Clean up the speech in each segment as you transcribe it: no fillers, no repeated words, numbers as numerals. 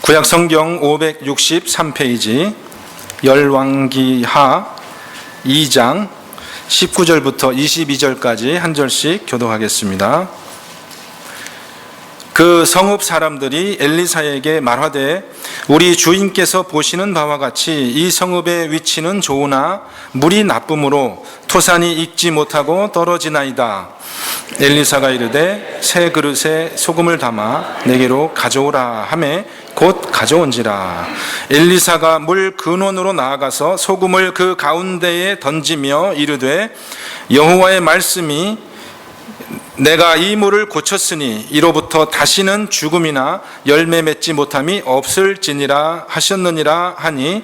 구약 성경 563페이지 열왕기하 2장 19절부터 22절까지 한 절씩 교독하겠습니다. 그 성읍 사람들이 엘리사에게 말하되 우리 주인께서 보시는 바와 같이 이 성읍의 위치는 좋으나 물이 나쁨으로 토산이 익지 못하고 떨어지나이다. 엘리사가 이르되 새 그릇에 소금을 담아 내게로 가져오라 하매 곧 가져온지라. 엘리사가 물 근원으로 나아가서 소금을 그 가운데에 던지며 이르되 여호와의 말씀이 내가 이 물을 고쳤으니 이로부터 다시는 죽음이나 열매 맺지 못함이 없을지니라 하셨느니라 하니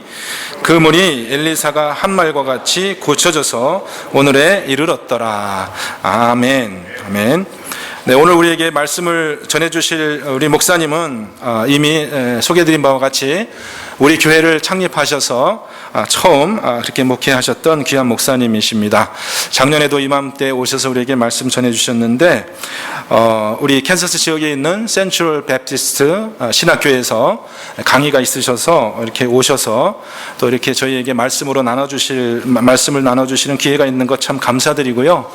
그 물이 엘리사가 한 말과 같이 고쳐져서 오늘에 이르렀더라. 아멘. 아멘. 네, 오늘 우리에게 말씀을 전해주실 우리 목사님은 이미 소개해드린 바와 같이 우리 교회를 창립하셔서 처음 그렇게 목회하셨던 귀한 목사님이십니다. 작년에도 이맘때 오셔서 우리에게 말씀 전해주셨는데 우리 캔서스 지역에 있는 센트럴 베프티스트 신학교에서 강의가 있으셔서 이렇게 오셔서 또 이렇게 저희에게 말씀을 나눠주시는 기회가 있는 것 참 감사드리고요.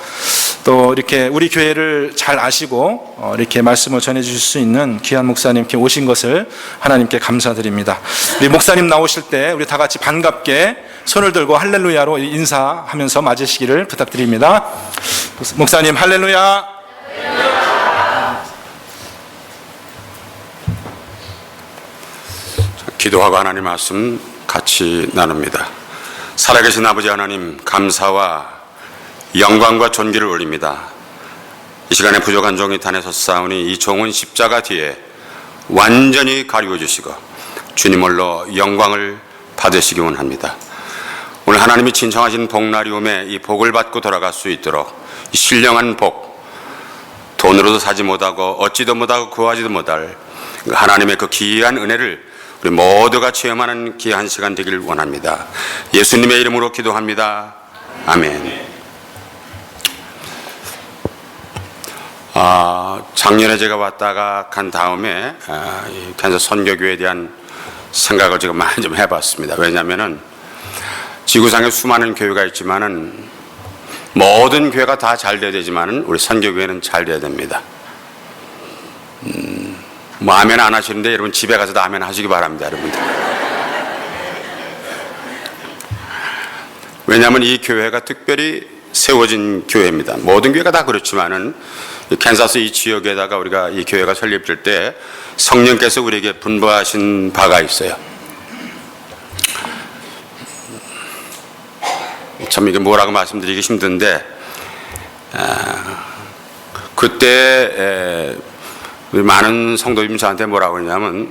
또 이렇게 우리 교회를 잘 아시고 이렇게 말씀을 전해주실 수 있는 귀한 목사님께 오신 것을 하나님께 감사드립니다. 우리 목사님 나오실 때 우리 다 같이 반갑게 손을 들고 할렐루야로 인사하면서 맞으시기를 부탁드립니다. 목사님 할렐루야. 기도하고 하나님 말씀 같이 나눕니다. 살아계신 아버지 하나님, 감사와 영광과 존귀를 올립니다. 이 시간에 부족한 종이 단에 섰사오니 이 종은 십자가 뒤에 완전히 가리워 주시고 주님 홀로 영광을 받으시기 원합니다. 오늘 하나님이 신청하신 복나리움에 이 복을 받고 돌아갈 수 있도록 이 신령한 복, 돈으로도 사지 못하고 얻지도 못하고 구하지도 못할 하나님의 그 귀한 은혜를 우리 모두가 체험하는 귀한 시간 되기를 원합니다. 예수님의 이름으로 기도합니다. 아멘. 작년에 제가 왔다가 간 다음에 캔서스 선교교회에 대한 생각을 제가 많이 좀 해봤습니다. 왜냐하면은 지구상에 수많은 교회가 있지만은 모든 교회가 다 잘 돼야 되지만은 우리 선교교회는 잘 돼야 됩니다. 뭐 아멘 안 하시는데 여러분 집에 가서도 아멘 하시기 바랍니다, 여러분들. 왜냐하면 이 교회가 특별히 세워진 교회입니다. 모든 교회가 다 그렇지만은 캔사스 이 지역에다가 우리가 이 교회가 설립될 때 성령께서 우리에게 분부하신 바가 있어요. 참 이게 뭐라고 말씀드리기 힘든데 그때 많은 성도님이 저한테 뭐라고 그러냐면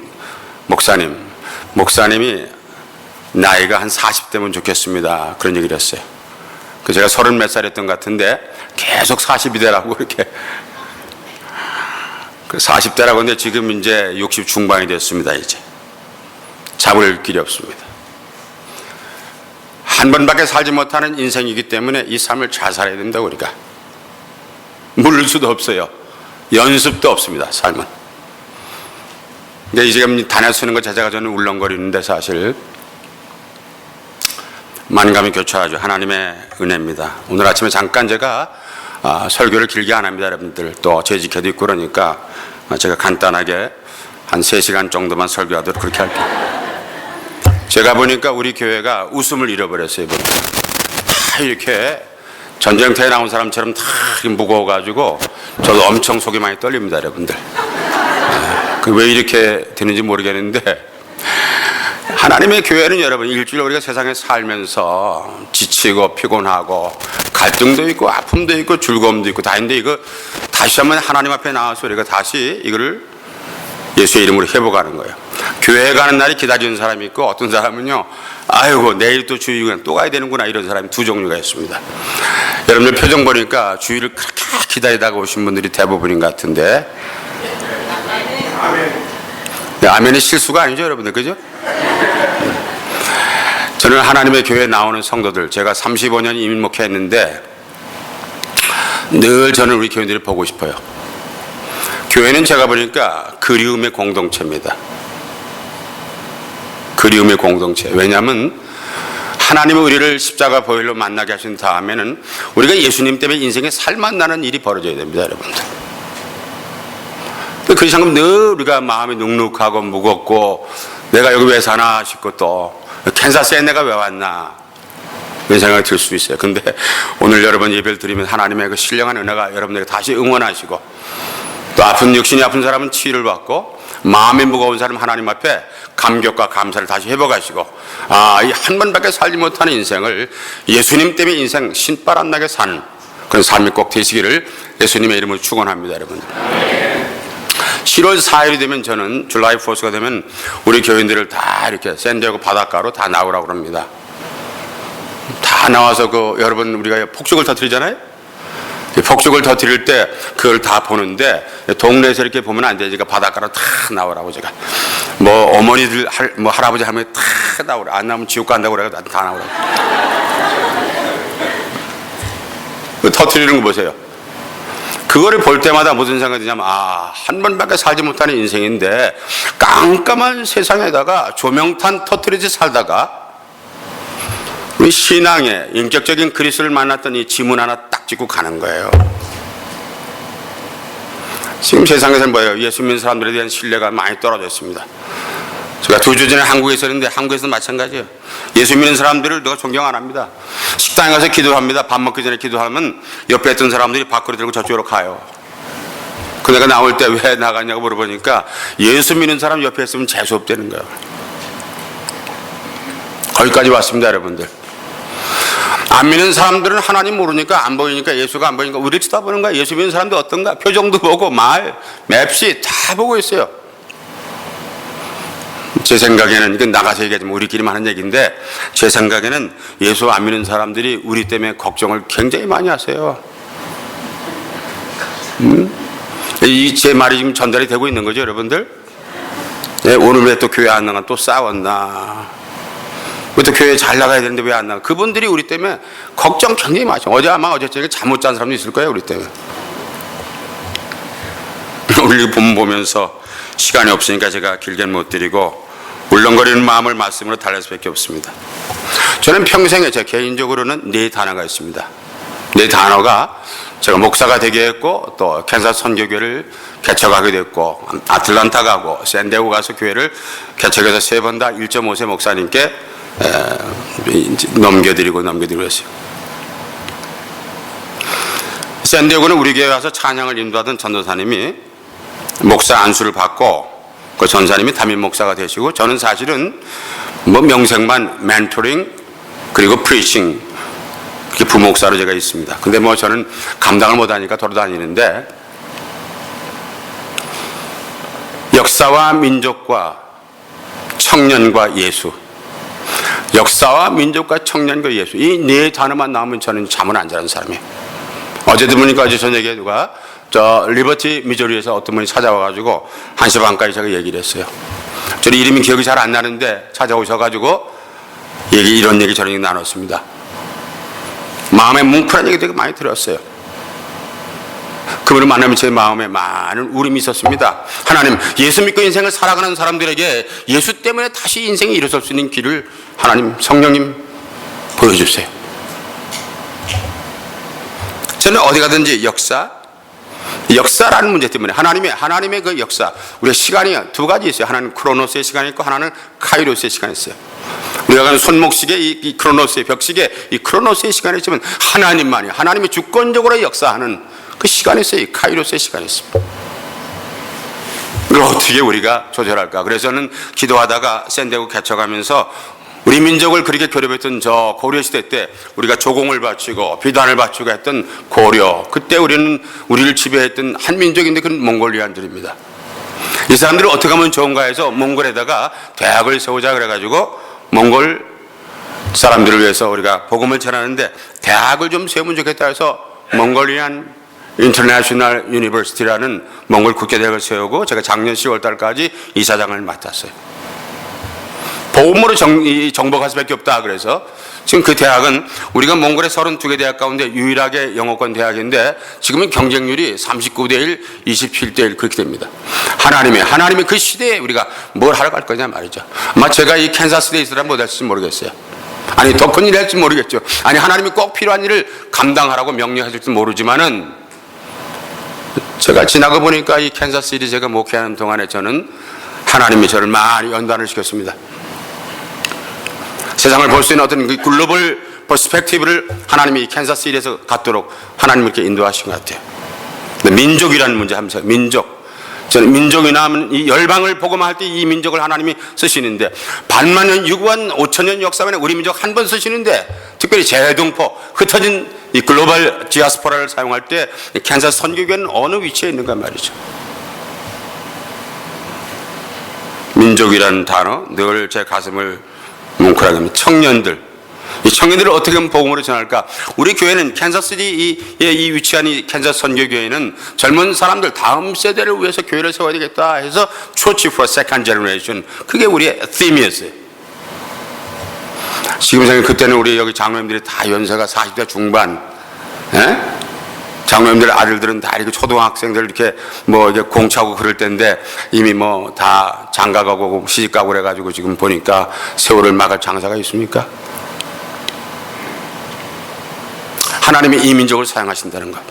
목사님이 나이가 한 40대면 좋겠습니다, 그런 얘기를 했어요. 제가 30몇 살이었던 것 같은데 계속 40이대라고 그렇게 40대라고 하는데 지금 이제 60 중반이 됐습니다. 이제 잡을 길이 없습니다. 한 번밖에 살지 못하는 인생이기 때문에 이 삶을 잘 살아야 된다. 우리가 물을 수도 없어요. 연습도 없습니다, 삶은. 근데 지금 단에 서는 것 자체가 저는 울렁거리는데 사실 만감이 교차하죠. 하나님의 은혜입니다. 오늘 아침에 잠깐 제가 설교를 길게 안 합니다, 여러분들. 또 재직해도 있고 그러니까 제가 간단하게 한 3시간 정도만 설교하도록 그렇게 할게요. 제가 보니까 우리 교회가 웃음을 잃어버렸어요. 다 이렇게 전쟁터에 나온 사람처럼 다 무거워가지고 저도 엄청 속이 많이 떨립니다, 여러분들. 왜 이렇게 되는지 모르겠는데 하나님의 교회는 여러분 일주일 우리가 세상에 살면서 지치고 피곤하고 갈등도 있고 아픔도 있고 즐거움도 있고 다 있는데 이거 다시 한번 하나님 앞에 나와서 우리가 다시 이거를 예수의 이름으로 회복하는 거예요. 교회 가는 날이 기다리는 사람이 있고 어떤 사람은요, 아이고 내일 또 주일은 또 가야 되는구나, 이런 사람이 두 종류가 있습니다. 여러분들 표정 보니까 주일을 그렇게 기다리다가 오신 분들이 대부분인 것 같은데 네, 아멘이 실수가 아니죠, 여러분들, 그죠? 저는 하나님의 교회에 나오는 성도들, 제가 35년 이민 목회했는데 늘 저는 우리 교인들을 보고 싶어요. 교회는 제가 보니까 그리움의 공동체입니다. 그리움의 공동체. 왜냐하면 하나님은 우리를 십자가 보혈로 만나게 하신 다음에는 우리가 예수님 때문에 인생에 살맛나는 일이 벌어져야 됩니다, 여러분들. 그 상금 늘 우리가 마음이 눅눅하고 무겁고 내가 여기 왜 사나 싶고 또 캔사스에 내가 왜 왔나 이런 생각이 들 수 있어요. 근데 오늘 여러분 예배를 드리면 하나님의 그 신령한 은혜가 여러분에게 다시 응원하시고 또 아픈 육신이 아픈 사람은 치유를 받고 마음이 무거운 사람 하나님 앞에 감격과 감사를 다시 회복하시고 이 한 번밖에 살지 못하는 인생을 예수님 때문에 인생 신발 안 나게 사는 그런 삶이 꼭 되시기를 예수님의 이름으로 축원합니다, 여러분들. 7월 4일이 되면 저는 줄라이 4가 되면 우리 교인들을 다 이렇게 샌디에고 바닷가로 다 나오라고 합니다. 다 나와서 여러분 우리가 폭죽을 터뜨리잖아요. 폭죽을 터뜨릴 때 그걸 다 보는데 동네에서 이렇게 보면 안 되니까 바닷가로 다 나오라고 제가 뭐 어머니들 뭐 할아버지 할머니 다 나오라. 안 나오면 지옥 간다고 그래서 다 나오라고. 터뜨리는 거 보세요. 그거를 볼 때마다 무슨 생각이 드냐면 한 번밖에 살지 못하는 인생인데 깜깜한 세상에다가 조명탄 터뜨리듯이 살다가 우리 신앙의 인격적인 그리스도를 만났던 이 지문 하나 딱 찍고 가는 거예요. 지금 세상에서는 뭐예요? 예수 믿는 사람들에 대한 신뢰가 많이 떨어졌습니다. 제가 2주 전에 한국에 있었는데 한국에서도 마찬가지예요. 예수 믿는 사람들을 누가 존경 안 합니다. 식당에 가서 기도합니다. 밥 먹기 전에 기도하면 옆에 있던 사람들이 밥그릇 들고 저쪽으로 가요. 그 내가 나올 때 왜 나가냐고 물어보니까 예수 믿는 사람 옆에 있으면 재수없다는 거예요. 거기까지 왔습니다, 여러분들. 안 믿는 사람들은 하나님 모르니까 안 보이니까 예수가 안 보이니까 우리 쳐다보는 거야. 예수 믿는 사람들 어떤가? 표정도 보고 말, 맵시 다 보고 있어요. 제 생각에는 이건 나가서 얘기하지만 우리끼리만 하는 얘기인데 제 생각에는 예수 안 믿는 사람들이 우리 때문에 걱정을 굉장히 많이 하세요. 이 제 말이 지금 전달이 되고 있는 거죠, 여러분들? 네, 오늘 왜 또 교회 안 나가? 또 싸웠나? 왜 또 교회 잘 나가야 되는데 왜 안 나가? 그분들이 우리 때문에 걱정 굉장히 많이 하죠. 어제 저녁에 잠 못 잔 사람도 있을 거예요, 우리 때문에. 우리 본 보면서 시간이 없으니까 제가 길게는 못 드리고 울렁거리는 마음을 말씀으로 달랠 수밖에 없습니다. 저는 평생에 제 개인적으로는 4단어가 있습니다. 4단어가 제가 목사가 되게 했고 또 캔사스 선교교회를 개척하게 됐고 아틀란타 가고 샌디에고 가서 교회를 개척해서 3번 다 1.5세 목사님께 넘겨드리고 했어요. 샌디에고는 우리 교회 와서 찬양을 인도하던 전도사님이 목사 안수를 받고 그 전사님이 담임 목사가 되시고 저는 사실은 뭐 명색만 멘토링 그리고 프리칭 이렇게 부목사로 제가 있습니다. 근데 뭐 저는 감당을 못하니까 돌아다니는데 역사와 민족과 청년과 예수, 역사와 민족과 청년과 예수 이 4단어만 나오면 저는 잠을 안 자는 사람이에요. 어제도 보니까 어제 저녁에 누가 리버티 미주리에서 어떤 분이 찾아와가지고 1시 반까지 제가 얘기를 했어요. 저는 이름이 기억이 잘 안 나는데 찾아오셔가지고 이런 얘기 저런 얘기 나눴습니다. 마음에 뭉클한 얘기 되게 많이 들었어요. 그분을 만나면 제 마음에 많은 울음이 있었습니다. 하나님, 예수 믿고 인생을 살아가는 사람들에게 예수 때문에 다시 인생이 일어설 수 있는 길을 하나님, 성령님 보여주세요. 저는 어디 가든지 역사라는 문제 때문에 하나님의 그 역사, 우리가 시간이 2가지 있어요. 하나는 크로노스의 시간이 있고 하나는 카이로스의 시간이 있어요. 우리가 가는 손목시계 이 크로노스의 벽시계 이 크로노스의 시간이 있으면 하나님이 주권적으로 역사하는 그 시간이 있어요. 이 카이로스의 시간이 있습니다. 이걸 어떻게 우리가 조절할까? 그래서 저는 기도하다가 샌디에고 개척하면서 우리 민족을 그렇게 괴롭혔던 저 고려시대 때 우리가 조공을 바치고 비단을 바치고 했던 고려, 그때 우리를 지배했던 한 민족인데 그건 몽골리안들입니다. 이 사람들을 어떻게 하면 좋은가 해서 몽골에다가 대학을 세우자 그래가지고 몽골 사람들을 위해서 우리가 복음을 전하는데 대학을 좀 세우면 좋겠다 해서 몽골리안 인터내셔널 유니버시티라는 몽골 국제대학을 세우고 제가 작년 10월 달까지 이사장을 맡았어요. 복음으로 정복할 수밖에 없다. 그래서 지금 그 대학은 우리가 몽골의 32개 대학 가운데 유일하게 영어권 대학인데 지금은 경쟁률이 39대 1, 27대 1 그렇게 됩니다. 하나님의 그 시대에 우리가 뭘 하러 갈 거냐 말이죠. 아마 제가 이 캔사스에 있으라 못할지 모르겠어요. 아니 더 큰 일을 할지 모르겠죠. 아니 하나님이 꼭 필요한 일을 감당하라고 명령하실지 모르지만은 제가 지나가 보니까 이 캔사스시티 제가 목회하는 동안에 저는 하나님이 저를 많이 연단을 시켰습니다. 세상을 볼 수 있는 어떤 그 글로벌 퍼스펙티브를 하나님이 캔사스시티에서 갖도록 하나님이 이렇게 인도하신 것 같아요. 민족이라는 문제 하면서 저는 민족이나 하면 이 열방을 복음할 때 이 민족을 하나님이 쓰시는데 반만년 6만 5천 년 역사 만에 우리 민족 한 번 쓰시는데 특별히 재동포 흩어진 이 글로벌 디아스포라를 사용할 때 캔사스 선교교회는 어느 위치에 있는가 말이죠. 민족이라는 단어 늘 제 가슴을 뭉클하게 합니다. 청년들 이 청년들을 어떻게 하면 복음으로 전할까? 우리 교회는 캔사스시티에 이 위치한 이 캔사스 선교교회는 젊은 사람들 다음 세대를 위해서 교회를 세워야 되겠다 해서 Church for Second Generation 그게 우리의 팀이었어요. 지금 생각해 그때는 우리 여기 장로님들이 다 연세가 40대 중반, 장로님들 아들들은 다 이렇게 초등학생들 이렇게 뭐 이렇게 공차고 그럴 때인데 이미 뭐 다 장가가고 시집가고 그래가지고 지금 보니까 세월을 막을 장사가 있습니까? 하나님이 이 민족을 사용하신다는 것.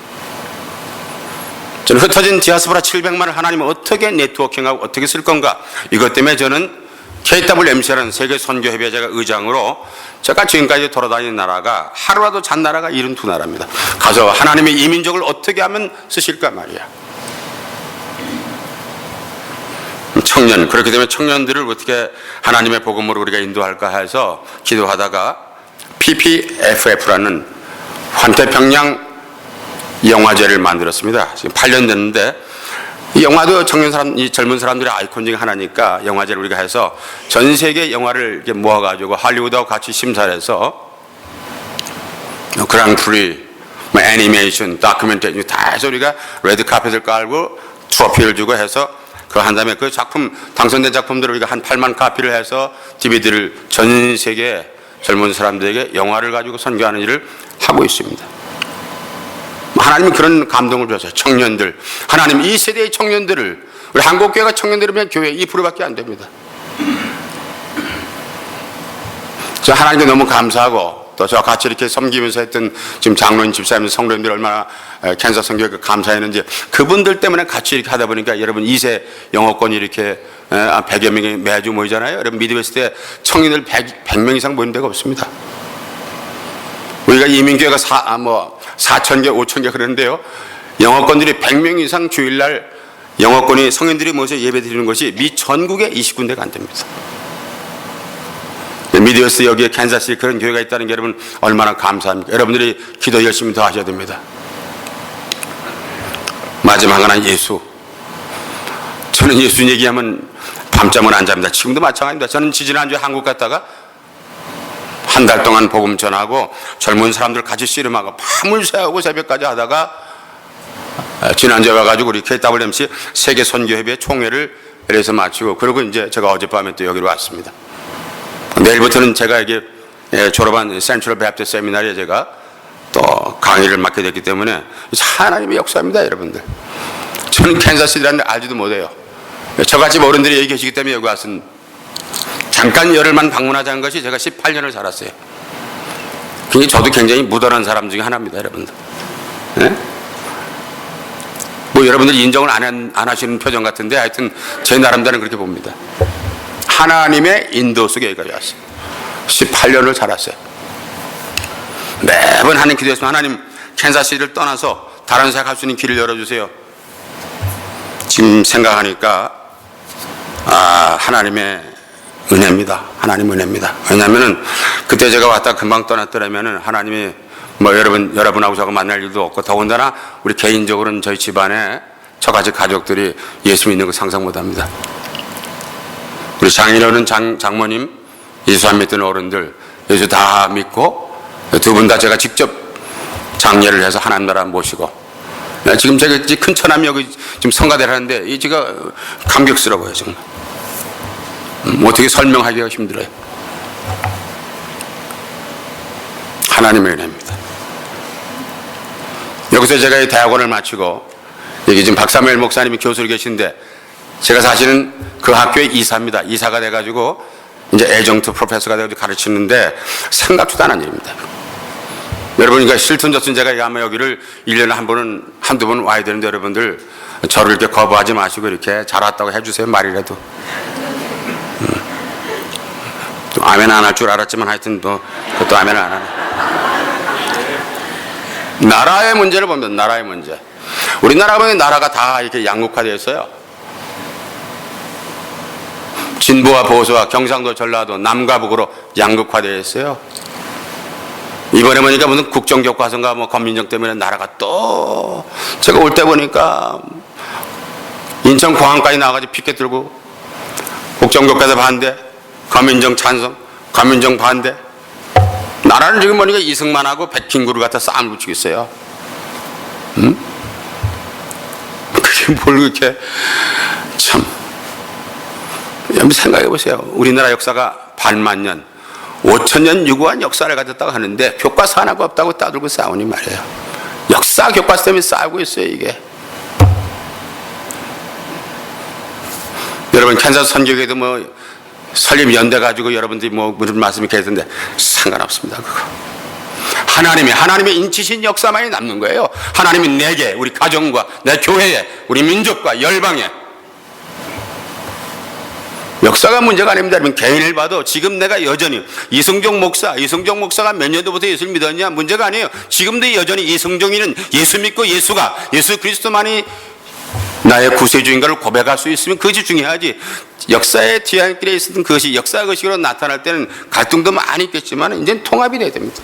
저는 흩어진 디아스포라 700만을 하나님은 어떻게 네트워킹하고 어떻게 쓸 건가 이것 때문에 저는 KWMC라는 세계 선교협의회 제가 의장으로 제가 지금까지 돌아다니는 나라가 하루라도 잔 나라가 72나라입니다. 가서 하나님이 이 민족을 어떻게 하면 쓰실까 말이야. 청년 그렇게 되면 청년들을 어떻게 하나님의 복음으로 우리가 인도할까 해서 기도하다가 PPFF라는 환태평양 영화제를 만들었습니다. 지금 8년 됐는데 이 영화도 이 젊은 사람들의 아이콘 중에 하나니까 영화제를 우리가 해서 전 세계 영화를 이렇게 모아가지고 할리우드하고 같이 심사를 해서 그랑프리, 애니메이션, 다큐멘터리 다 해서 우리가 레드카펫을 깔고 트로피를 주고 해서 그거 한 다음에 그 작품 당선된 작품들을 우리가 한 8만 카피를 해서 DVD를 전 세계 젊은 사람들에게 영화를 가지고 선교하는 일을 하고 있습니다. 하나님은 그런 감동을 주셨어요. 청년들 하나님 이 세대의 청년들을 우리 한국교회가 청년들이면 교회 2%밖에 안 됩니다. 저 하나님께 너무 감사하고 또 저와 같이 이렇게 섬기면서 했던 지금 장로님 집사님 성도님들 얼마나 캔사스 선교회가 감사했는지 그분들 때문에 같이 이렇게 하다 보니까 여러분 2세 영어권이 이렇게 100여 명이 매주 모이잖아요. 여러분 미드웨스트에 청년들 100명 이상 모이는 데가 없습니다. 우리가 이민교회가 4,000개, 5,000개 그러는데요. 영어권들이 100명 이상 주일날 영어권이 성인들이 모여서 예배 드리는 것이 미 전국에 20군데가 안 됩니다. 미드웨스트 여기에 캔사스에 그런 교회가 있다는 게 여러분 얼마나 감사합니까? 여러분들이 기도 열심히 더 하셔야 됩니다. 마지막 하나 예수. 저는 예수 얘기하면 밤잠은 안 잡니다. 지금도 마찬가지입니다. 저는 지지난주에 한국 갔다가 한 달 동안 복음 전하고 젊은 사람들 같이 씨름하고 밤을 새우고 새벽까지 하다가 지난주에 와가지고 우리 KWMC 세계 선교협의회 총회를 그래서 마치고 그리고 이제 제가 어젯밤에 또 여기로 왔습니다. 내일부터는 제가 이게 졸업한 센트럴 베프티스트 세미나리에 제가 또 강의를 맡게 됐기 때문에 하나님의 역사입니다, 여러분들. 저는 캔사스시티라는 데 알지도 못해요. 저같이 어른들이 여기 계시기 때문에 여기 와서 잠깐 열흘만 방문하자는 것이 제가 18년을 살았어요. 그게 저도 굉장히 무던한 사람 중에 하나입니다, 여러분들. 네? 뭐 여러분들 인정을 안 하시는 표정 같은데 하여튼 제 나름대로는 그렇게 봅니다. 하나님의 인도 속에 여기까지 왔어요. 18년을 살았어요. 매번 하는 기도했으면 하나님 캔사스시티를 떠나서 다른 새 갈 수 있는 길을 열어주세요. 지금 생각하니까 하나님의 은혜입니다. 하나님 은혜입니다. 왜냐하면은 그때 제가 왔다 금방 떠났더라면은 하나님이 뭐 여러분하고 저하고 만날 일도 없고 더군다나 우리 개인적으로는 저희 집안에 저같이 가족들이 예수 믿는 거 상상 못합니다. 우리 장인어른 장모님 예수 안 믿던 어른들 예수 다 믿고 두 분 다 제가 직접 장례를 해서 하나님 나라 모시고 지금 제가 큰 처남이 여기 지금 성가대를 하는데 제가 감격스러워요 정말. 어떻게 설명하기가 힘들어요. 하나님의 은혜입니다. 여기서 제가 이 대학원을 마치고 여기 지금 박사무엘 목사님이 교수로 계신데 제가 사실은 그 학교의 이사입니다. 이사가 돼가지고 이제 애정트 프로페서가 돼가지고 가르치는데 생각지도 않은 일입니다. 여러분, 그러니까 싫든 좋든 제가 아마 여기를 1년에 한두 번 와야 되는데 여러분들 저를 이렇게 거부하지 마시고 이렇게 잘 왔다고 해주세요. 말이라도. 또 아멘 안 할 줄 알았지만 하여튼 또 그것도 아멘 안 하네. 나라의 문제를 보면 나라의 문제. 우리나라 보면 나라가 다 이렇게 양극화되어 있어요. 진보와 보수와 경상도 전라도 남과 북으로 양극화되어 있어요. 이번에 보니까 무슨 국정교과서인가 뭐 검민정 때문에 나라가 또 제가 올 때 보니까 인천공항까지 나가가지고 피켓 들고 국정교과서 반대, 검민정 찬성, 검민정 반대. 나라는 지금 보니까 이승만하고 백킹구를 갖다 싸움을 붙이고 있어요. 응? 그게 뭘 그렇게 참. 여러분 생각해 보세요. 우리나라 역사가 8만 년, 5천년 유구한 역사를 가졌다고 하는데 교과서 하나가 없다고 따들고 싸우니 말이에요. 역사 교과서 때문에 싸우고 있어요, 이게. 여러분 캔자스 선교회도 뭐 설립 연대 가지고 여러분들이 뭐 무슨 말씀이 계시던데 상관없습니다. 그거. 하나님의 인치신 역사만이 남는 거예요. 하나님이 내게, 우리 가정과 내 교회에, 우리 민족과 열방에. 역사가 문제가 아닙니다. 여러분 개인을 봐도 지금 내가 여전히 이승종 목사가 몇 년도부터 예수를 믿었냐 문제가 아니에요. 지금도 여전히 이승종이는 예수 믿고 예수 그리스도만이 나의 구세주인가를 고백할 수 있으면 그것이 중요하지. 역사의 뒤안길에 있었던 그것이 역사의식으로 나타날 때는 갈등도 많이 있겠지만 이제는 통합이 돼야 됩니다.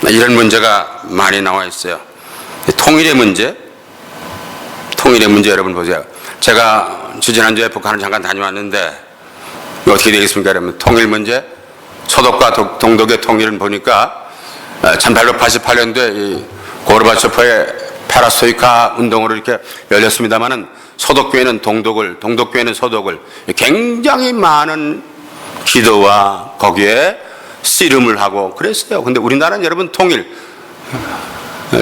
이런 문제가 많이 나와 있어요. 통일의 문제 여러분 보세요. 제가 지난주에 북한을 잠깐 다녀왔는데 어떻게 되겠습니까? 여러분 통일 문제, 서독과 동독의 통일을 보니까 1888년도에 고르바초프의 페라소이카 운동으로 이렇게 열렸습니다만은 서독교회는 동독교회는 서독을 굉장히 많은 기도와 거기에 씨름을 하고 그랬어요. 근데 우리나라는 여러분 통일.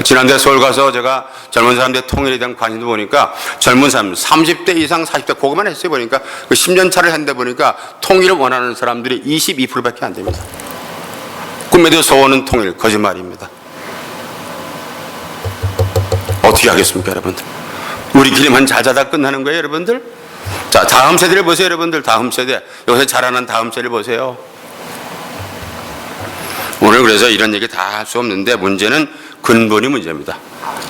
지난주에 서울 가서 제가 젊은 사람들의 통일에 대한 관심도 보니까 젊은 사람 30대 이상 40대 그거만 했어요. 보니까 그 10년 차를 했는데 보니까 통일을 원하는 사람들이 22%밖에 안 됩니다. 꿈에도 소원은 통일, 거짓말입니다. 어떻게 하겠습니까, 여러분들? 우리끼리만 잘 자다 끝나는 거예요, 여러분들? 자, 다음 세대를 보세요, 여러분들. 다음 세대. 요새 자라는 다음 세대를 보세요. 오늘 그래서 이런 얘기 다 할 수 없는데 문제는 근본이 문제입니다.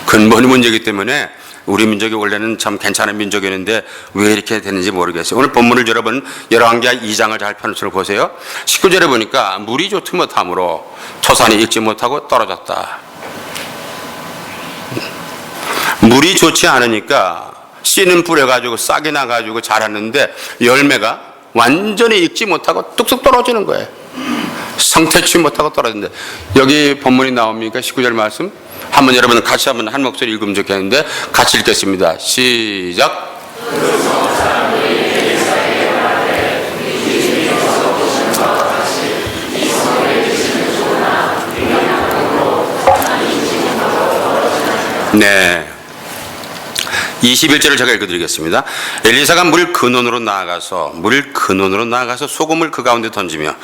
근본이 문제이기 때문에 우리 민족이 원래는 참 괜찮은 민족이었는데 왜 이렇게 됐는지 모르겠어요. 오늘 본문을 여러분 열왕기하 2장을 잘 펴놓쳐 보세요. 19절에 보니까 물이 좋지 못함으로 토산이 익지 못하고 떨어졌다. 물이 좋지 않으니까 씨는 뿌려가지고 싹이 나가지고 자랐는데 열매가 완전히 익지 못하고 뚝뚝 떨어지는 거예요. 성태치 못하고 떨어진다. 여기 본문이 나옵니까? 19절 말씀. 한번 여러분 같이 한번 한 목소리 읽으면 좋겠는데 같이 읽겠습니다. 시작. 네. 21절을 제가 읽어드리겠습니다. 엘리사가 물 근원으로 나아가서 소금을 그 가운데 던지며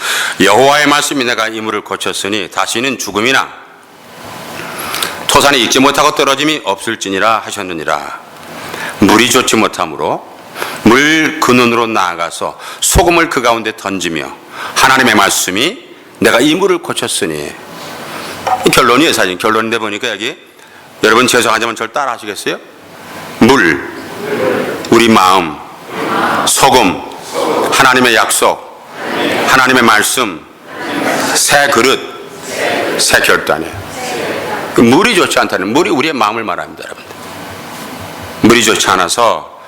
여호와의 말씀이 내가 이 물을 고쳤으니 다시는 죽음이나 토산이 익지 못하고 떨어짐이 없을지니라 하셨느니라. 물이 좋지 못함으로 물 근원으로 나아가서 소금을 그 가운데 던지며 하나님의 말씀이 내가 이 물을 고쳤으니. 결론이에요. 사실 결론인데 보니까 여기 여러분 죄송하지만 저를 따라 하시겠어요? 물, 우리 마음, 소금, 하나님의 약속, 하나님의 말씀, 새 그릇, 새 결단이에요. 그 물이 좋지 않다는, 물이 우리의 마음을 말합니다, 여러분들. 물이 좋지 않아서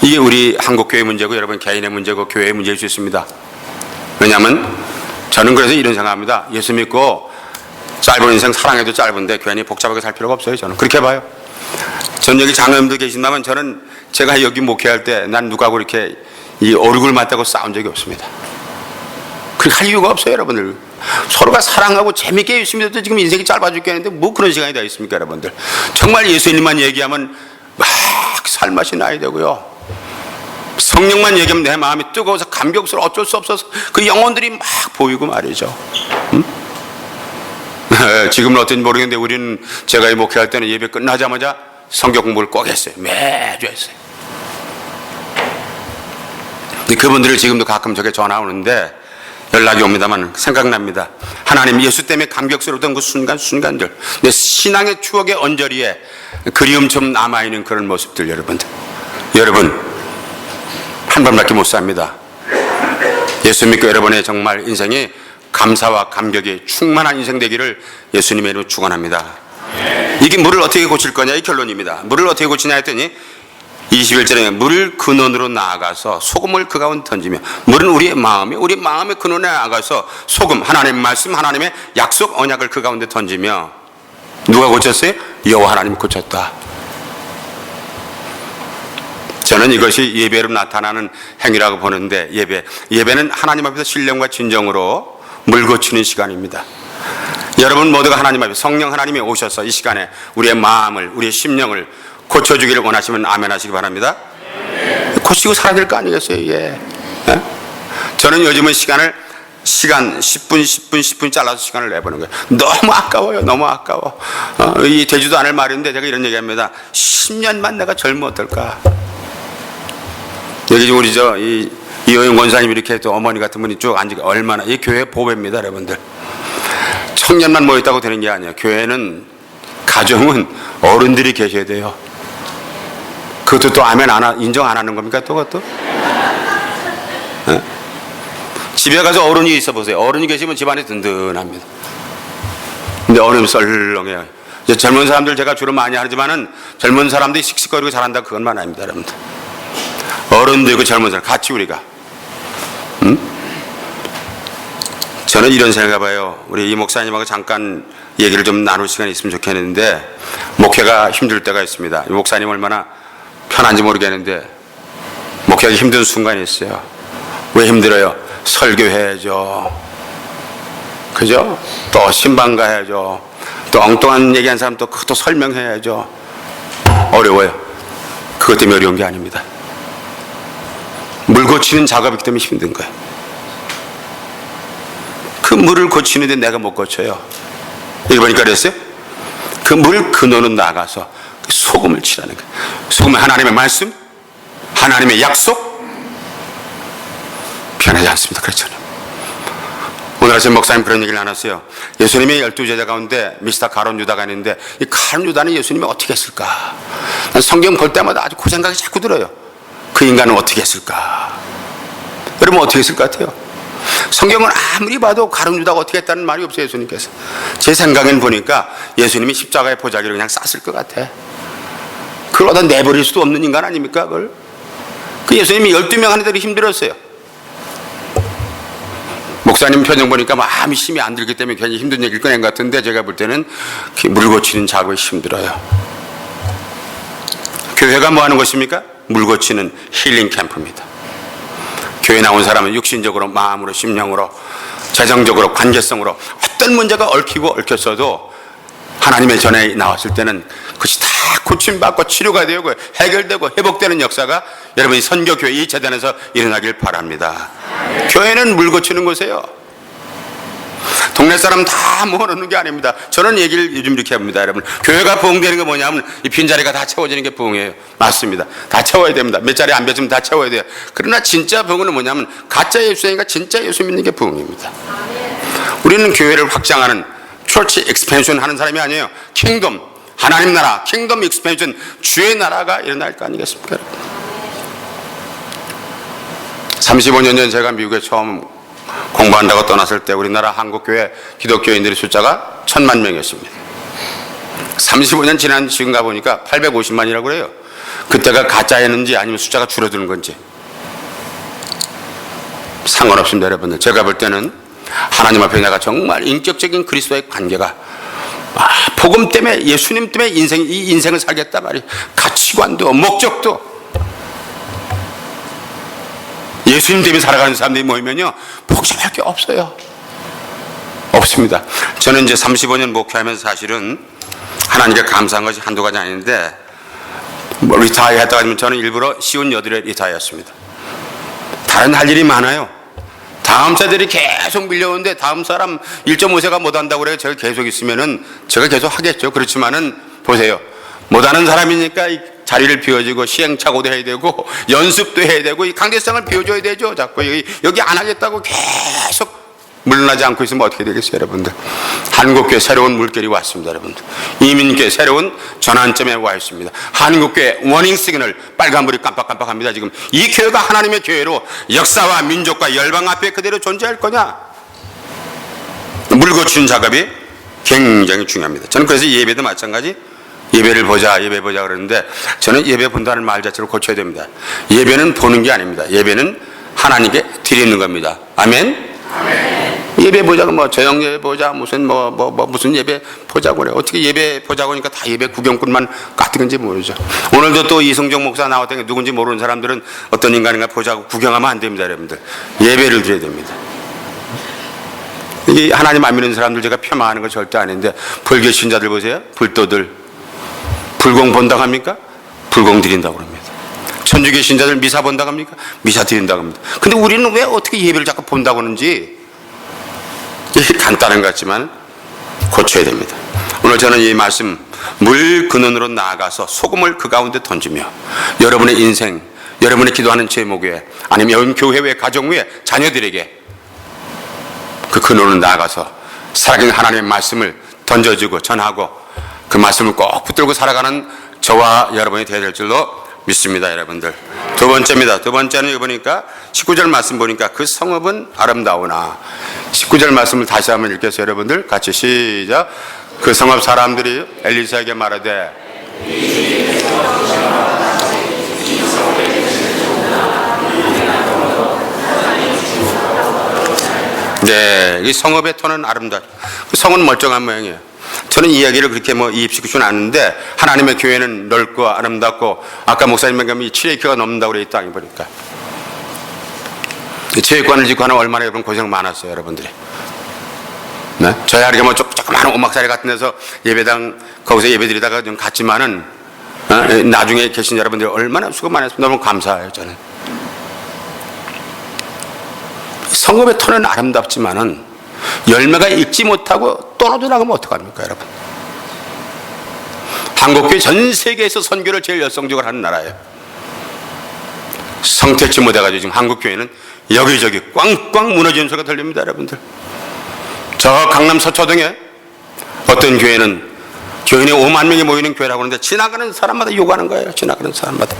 이게 우리 한국교회 문제고 여러분 개인의 문제고 교회의 문제일 수 있습니다. 왜냐하면 저는 그래서 이런 생각합니다. 예수 믿고 짧은 인생 사랑해도 짧은데 괜히 복잡하게 살 필요가 없어요. 저는 그렇게 봐요. 전 여기 장로님도 계신다면 저는 제가 여기 목회할 때 난 누구하고 이렇게 이 얼굴 맞다고 싸운 적이 없습니다. 그렇게 할 이유가 없어요, 여러분들. 서로가 사랑하고 재밌게 있습니다. 지금 인생이 짧아 죽겠는데 뭐 그런 시간이 다 있습니까, 여러분들. 정말 예수님만 얘기하면 막 살맛이 나야 되고요. 성령만 얘기하면 내 마음이 뜨거워서 감격스러워 어쩔 수 없어서 그 영혼들이 막 보이고 말이죠. 지금은 어떤지 모르겠는데 우리는 제가 이 목회할 때는 예배 끝나자마자 성경 공부를 꼭 했어요. 매주 했어요. 근데 그분들이 지금도 가끔 저게 전화 오는데 연락이 옵니다만 생각납니다. 하나님 예수 때문에 감격스러웠던 그 순간들, 내 신앙의 추억의 언저리에 그리움처럼 남아있는 그런 모습들. 여러분 한 번밖에 못 삽니다. 예수 믿고 여러분의 정말 인생이 감사와 감격이 충만한 인생 되기를 예수님의 이름으로 축원합니다. 이게 물을 어떻게 고칠 거냐 이 결론입니다. 물을 어떻게 고치냐 했더니 21절에 물을 근원으로 나아가서 소금을 그 가운데 던지며, 물은 우리 마음의 근원에 나아가서 소금, 하나님의 말씀, 하나님의 약속 언약을 그 가운데 던지며. 누가 고쳤어요? 여호와 하나님이 고쳤다. 저는 이것이 예배로 나타나는 행위라고 보는데, 예배는 하나님 앞에서 신령과 진정으로 물 고치는 시간입니다. 여러분 모두가 하나님 앞에 성령 하나님이 오셔서 이 시간에 우리의 마음을, 우리의 심령을 고쳐주기를 원하시면 아멘 하시기 바랍니다. 고치고 살아야 될 거 아니겠어요? 예. 저는 요즘은 시간 10분 잘라서 시간을 내보는 거예요. 너무 아까워요. 너무 아까워. 이 되지도 않을 말인데 제가 이런 얘기합니다. 10년만 내가 젊으면 어떨까? 여기 우리 이호영 권사님 이렇게 또 어머니 같은 분이 쭉 앉으니까 얼마나, 이 교회 보배입니다, 여러분들. 청년만 모였다고 되는 게 아니에요. 교회는, 가정은 어른들이 계셔야 돼요. 그것도 또 아멘 인정 안 하는 겁니까? 또 그것도? 네? 집에 가서 어른이 있어 보세요. 어른이 계시면 집안이 든든합니다. 근데 어른이 썰렁해요. 이제 젊은 사람들 제가 주로 많이 하지만은 젊은 사람들이 씩씩거리고 잘한다 그것만 아닙니다, 여러분들. 어른들과 젊은 사람 같이 우리가. 저는 이런 생각해 봐요. 우리 이 목사님하고 잠깐 얘기를 좀 나눌 시간이 있으면 좋겠는데, 목회가 힘들 때가 있습니다. 이 목사님 얼마나 편한지 모르겠는데 목회하기 힘든 순간이 있어요. 왜 힘들어요? 설교해야죠. 그죠? 또 신방 가야죠. 또 엉뚱한 얘기한 사람 또 그것도 설명해야죠. 어려워요. 그것 때문에 어려운 게 아닙니다. 물 고치는 작업이기 때문에 힘든 거예요. 그 물을 고치는데 내가 못 고쳐요. 여기 보니까 그랬어요? 그 물 근원으로 나가서 소금을 칠하는 거예요. 소금은 하나님의 말씀, 하나님의 약속. 변하지 않습니다. 그렇잖아요. 오늘 아침 목사님 그런 얘기를 나눴어요. 예수님의 12제자 가운데 미스터 가룟 유다가 있는데, 이 가룟 유다는 예수님이 어떻게 했을까? 난 성경 볼 때마다 아주 그 생각이 자꾸 들어요. 그 인간은 어떻게 했을까? 여러분 어떻게 했을 것 같아요? 성경을 아무리 봐도 가룟 유다가 어떻게 했다는 말이 없어요. 예수님께서. 제 생각엔 보니까 예수님이 십자가의 보자기를 그냥 쌌을 것 같아. 그걸 어디다 내버릴 수도 없는 인간 아닙니까? 그걸. 그 예수님이 12명 하는데도 힘들었어요. 목사님 표정 보니까 마음이 힘이 안 들기 때문에 괜히 힘든 얘기를 꺼낸 것 같은데, 제가 볼 때는 물 고치는 작업이 힘들어요. 교회가 뭐 하는 것입니까? 물 고치는 힐링 캠프입니다. 교회 나온 사람은 육신적으로, 마음으로, 심령으로, 재정적으로, 관계성으로 어떤 문제가 얽혔어도 하나님의 전에 나왔을 때는 그것이 다 고침받고 치료가 되고 해결되고 회복되는 역사가 여러분이 선교교회 이 재단에서 일어나길 바랍니다. 교회는 물 고치는 곳이에요. 동네 사람 다 모아놓는 게 아닙니다. 저는 얘기를 요즘 이렇게 합니다. 여러분, 교회가 부흥되는 게 뭐냐면 이 빈자리가 다 채워지는 게 부흥이에요. 맞습니다. 다 채워야 됩니다. 몇 자리 안 뱉으면 다 채워야 돼요. 그러나 진짜 부흥은 뭐냐면 가짜 예수님과 진짜 예수 믿는 게 부흥입니다. 우리는 교회를 확장하는 처치 익스펜션 하는 사람이 아니에요. 킹덤, 하나님 나라, 킹덤 익스펜션, 주의 나라가 일어날 거 아니겠습니까? 35년 전 제가 미국에 처음 공부한다고 떠났을 때 우리나라 한국교회 기독교인들의 숫자가 1000만 명이었습니다. 35년 지난 지금 가보니까 850만이라고 그래요. 그때가 가짜였는지 아니면 숫자가 줄어드는 건지 상관없습니다. 여러분들, 제가 볼 때는 하나님 앞에 내가 정말 인격적인 그리스도의 관계가 복음 때문에, 예수님 때문에 이 인생을 살겠다 말이에요. 가치관도 목적도. 예수님 때문에 살아가는 사람들이 모이면요, 복잡할 게 없어요. 없습니다. 저는 이제 35년 목회하면서 사실은 하나님께 감사한 것이 한두 가지 아닌데, 리타이어 했다가 하면 저는 일부러 쉬운 여들에 리타이어였습니다. 다른 할 일이 많아요. 다음 세대들이 계속 밀려오는데 다음 사람 1.5세가 못한다고 그래요. 제가 계속 있으면은 제가 계속 하겠죠. 그렇지만은 보세요. 못하는 사람이니까 이 자리를 비워주고 시행착오도 해야 되고 연습도 해야 되고 이 강대상을 비워줘야 되죠. 자꾸 여기 안 하겠다고 계속 물러나지 않고 있으면 어떻게 되겠어요, 여러분들? 한국교회 새로운 물결이 왔습니다, 여러분들. 이민교회 새로운 전환점에 와 있습니다. 한국교회 워닝 시그널 빨간불이 깜빡깜빡합니다. 지금 이 교회가 하나님의 교회로 역사와 민족과 열방 앞에 그대로 존재할 거냐? 물고치는 작업이 굉장히 중요합니다. 저는 그래서 예배도 마찬가지. 예배를 보자, 예배 보자 그러는데 저는 예배 본다는 말 자체를 고쳐야 됩니다. 예배는 보는 게 아닙니다. 예배는 하나님께 드리는 겁니다. 아멘? 예배 보자고 뭐 저녁 예배 보자 무슨 무슨 예배 보자고 그래. 어떻게 예배 보자고 하니까 다 예배 구경꾼만 같은지 모르죠. 오늘도 또 이승종 목사 나왔던 게 누군지 모르는 사람들은 어떤 인간인가 보자고 구경하면 안 됩니다, 여러분들. 예배를 드려야 됩니다. 이 하나님 안 믿는 사람들 제가 폄하하는 거 절대 아닌데 불교 신자들 보세요. 불도들 불공 본다고 합니까? 불공 드린다고 합니다. 천주교 신자들 미사 본다고 합니까? 미사 드린다고 합니다. 근데 우리는 왜 어떻게 예배를 자꾸 본다고 하는지 간단한 것 같지만 고쳐야 됩니다. 오늘 저는 이 말씀 물 근원으로 나아가서 소금을 그 가운데 던지며 여러분의 인생, 여러분의 기도하는 제목에 아니면 교회 외 가정 외 자녀들에게 그 근원으로 나아가서 살아계신 하나님의 말씀을 던져주고 전하고 그 말씀을 꼭 붙들고 살아가는 저와 여러분이 되어야 될 줄로 믿습니다, 여러분들. 두 번째입니다. 두 번째는 여기 보니까 19절 말씀 보니까 그 성읍은 아름다우나. 19절 말씀을 다시 한번 읽겠어요, 여러분들. 같이 시작. 그 성읍 사람들이 엘리사에게 말하되 네, 이 성읍의 터는 아름답다. 그 성은 멀쩡한 모양이에요. 저는 이야기를 그렇게 이입시키지는 않는데 하나님의 교회는 넓고 아름답고 아까 목사님에 가면 7에이커가 넘는다고 그래요. 이 땅이 보니까 체육관을 짓고 하는 얼마나 여러분 고생 많았어요, 여러분들이. 네? 저희 하루에 조그마한 오막사리 같은 데서 예배당 거기서 예배드리다가 좀 갔지만은 나중에 계신 여러분들이 얼마나 수고 많았습니다. 너무 감사해요, 저는. 성읍의 터는 아름답지만은 열매가 익지 못하고 떨어져 나가면 어떡합니까, 여러분? 한국교회 전 세계에서 선교를 제일 열성적으로 하는 나라예요. 성택지 못해가지고 지금 한국교회는 여기저기 꽝꽝 무너지는 소리가 들립니다, 여러분들. 저 강남 서초동에 어떤 교회는 교인이 5만 명이 모이는 교회라고 하는데 지나가는 사람마다 욕하는 거예요. 지나가는 사람마다.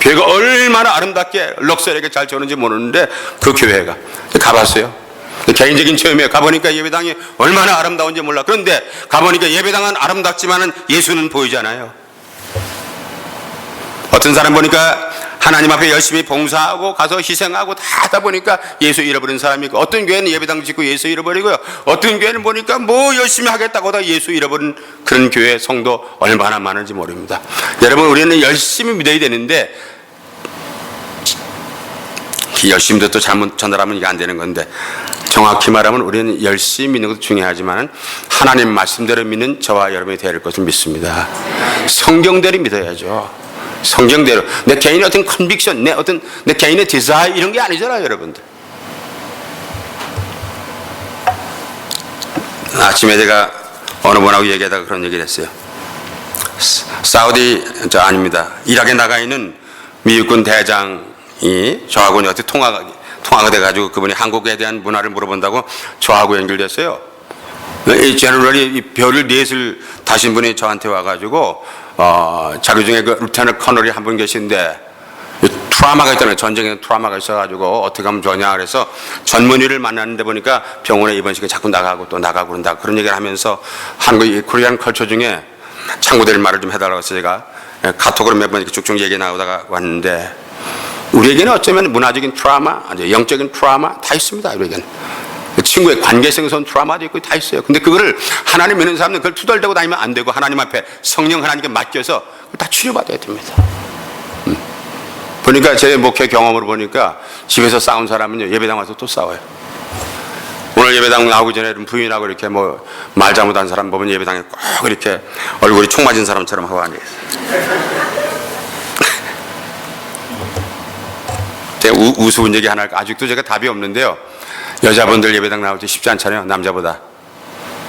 교회가 얼마나 아름답게 럭셔리하게 잘 지었는지 모르는데 그 교회가 가봤어요. 개인적인 체험에 가보니까 예배당이 얼마나 아름다운지 몰라. 그런데 가보니까 예배당은 아름답지만은 예수는 보이잖아요. 어떤 사람 보니까 하나님 앞에 열심히 봉사하고 가서 희생하고 다 하다 보니까 예수 잃어버린 사람이 있고, 어떤 교회는 예배당 짓고 예수 잃어버리고요, 어떤 교회는 보니까 열심히 하겠다고 하다 예수 잃어버린 그런 교회 성도 얼마나 많은지 모릅니다. 여러분, 우리는 열심히 믿어야 되는데 열심히도 또 잘못 전달하면 이게 안 되는 건데, 정확히 말하면 우리는 열심히 믿는 것도 중요하지만 하나님 말씀대로 믿는 저와 여러분이 되어야 할 것을 믿습니다. 성경대로 믿어야죠. 성경대로. 내 개인의 어떤 컨빅션, 내 개인의 디자인 이런 게 아니잖아요, 여러분들. 아침에 제가 어느 분하고 얘기하다가 그런 얘기를 했어요. 아닙니다. 이락에 나가 있는 미국군 대장이 저하고 어떻게 통화가 돼가지고 그분이 한국에 대한 문화를 물어본다고 저하고 연결됐어요. 이 제너럴이 별을 넷을 다신 분이 저한테 와가지고 자기 중에 그 루테너 커널이 한 분 계신데 트라우마가 있잖아요. 전쟁에 트라우마가 있어가지고 어떻게 하면 좋냐 그래서 전문의를 만났는데 보니까 병원에 입원시켜 자꾸 나가고 또 나가고 그런다 그런 얘기를 하면서 한국 코리안 컬처 중에 참고될 말을 좀 해달라고 해서 제가 카톡으로 몇 번 이렇게 쭉쭉 얘기 나오다가 왔는데, 우리에게는 어쩌면 문화적인 트라우마, 영적인 트라우마 다 있습니다. 우리에게는 친구의 관계성에선 트라우마도 있고 다 있어요. 근데 그거를 하나님 믿는 사람은 그걸 투덜대고 다니면 안 되고 하나님 앞에 성령 하나님께 맡겨서 다 치료받아야 됩니다. 보니까 제 목회 경험으로 보니까 집에서 싸운 사람은 예배당 와서 또 싸워요. 오늘 예배당 나오기 전에 부인하고 이렇게 뭐 말 잘못한 사람 보면 예배당에 꼭 이렇게 얼굴이 총 맞은 사람처럼 하고 앉아있어요. 제가 우스운 얘기 하나 할까? 아직도 제가 답이 없는데요. 여자분들 예배당 나올 때 쉽지 않잖아요. 남자보다.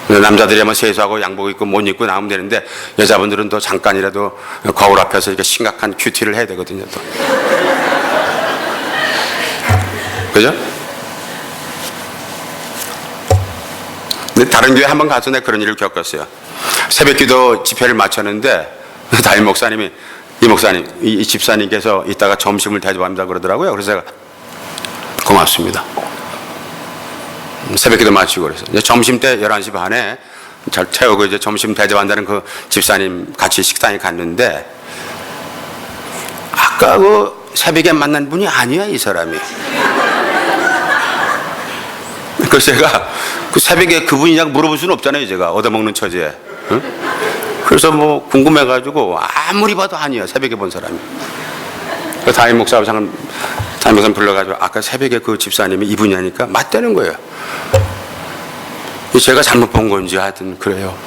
남자들이 뭐 세수하고 양복 입고 못 입고 나오면 되는데 여자분들은 또 잠깐이라도 거울 앞에서 이렇게 심각한 큐티를 해야 되거든요. 또. 그죠? 근데 다른 교회 한번 가서 내가 그런 일을 겪었어요. 새벽기도 집회를 마쳤는데 담임 목사님이 이 목사님, 이 집사님께서 이따가 점심을 대접합니다 그러더라고요. 그래서 제가 고맙습니다. 새벽기도 마치고 그래서 이제 점심 때 11시 반에 잘 태우고 이제 점심 대접한다는 그 집사님 같이 식당에 갔는데 아까 그 새벽에 만난 분이 아니야 이 사람이. 그래서 제가 그 새벽에 그분이냐고 물어볼 수는 없잖아요. 제가 얻어먹는 처지에. 응? 그래서 뭐 궁금해가지고 아무리 봐도 아니야 새벽에 본 사람이. 그 담임 목사님 불러가지고 아까 새벽에 그 집사님이 이분이 하니까 맞다는 거예요. 제가 잘못 본 건지 하여튼 그래요.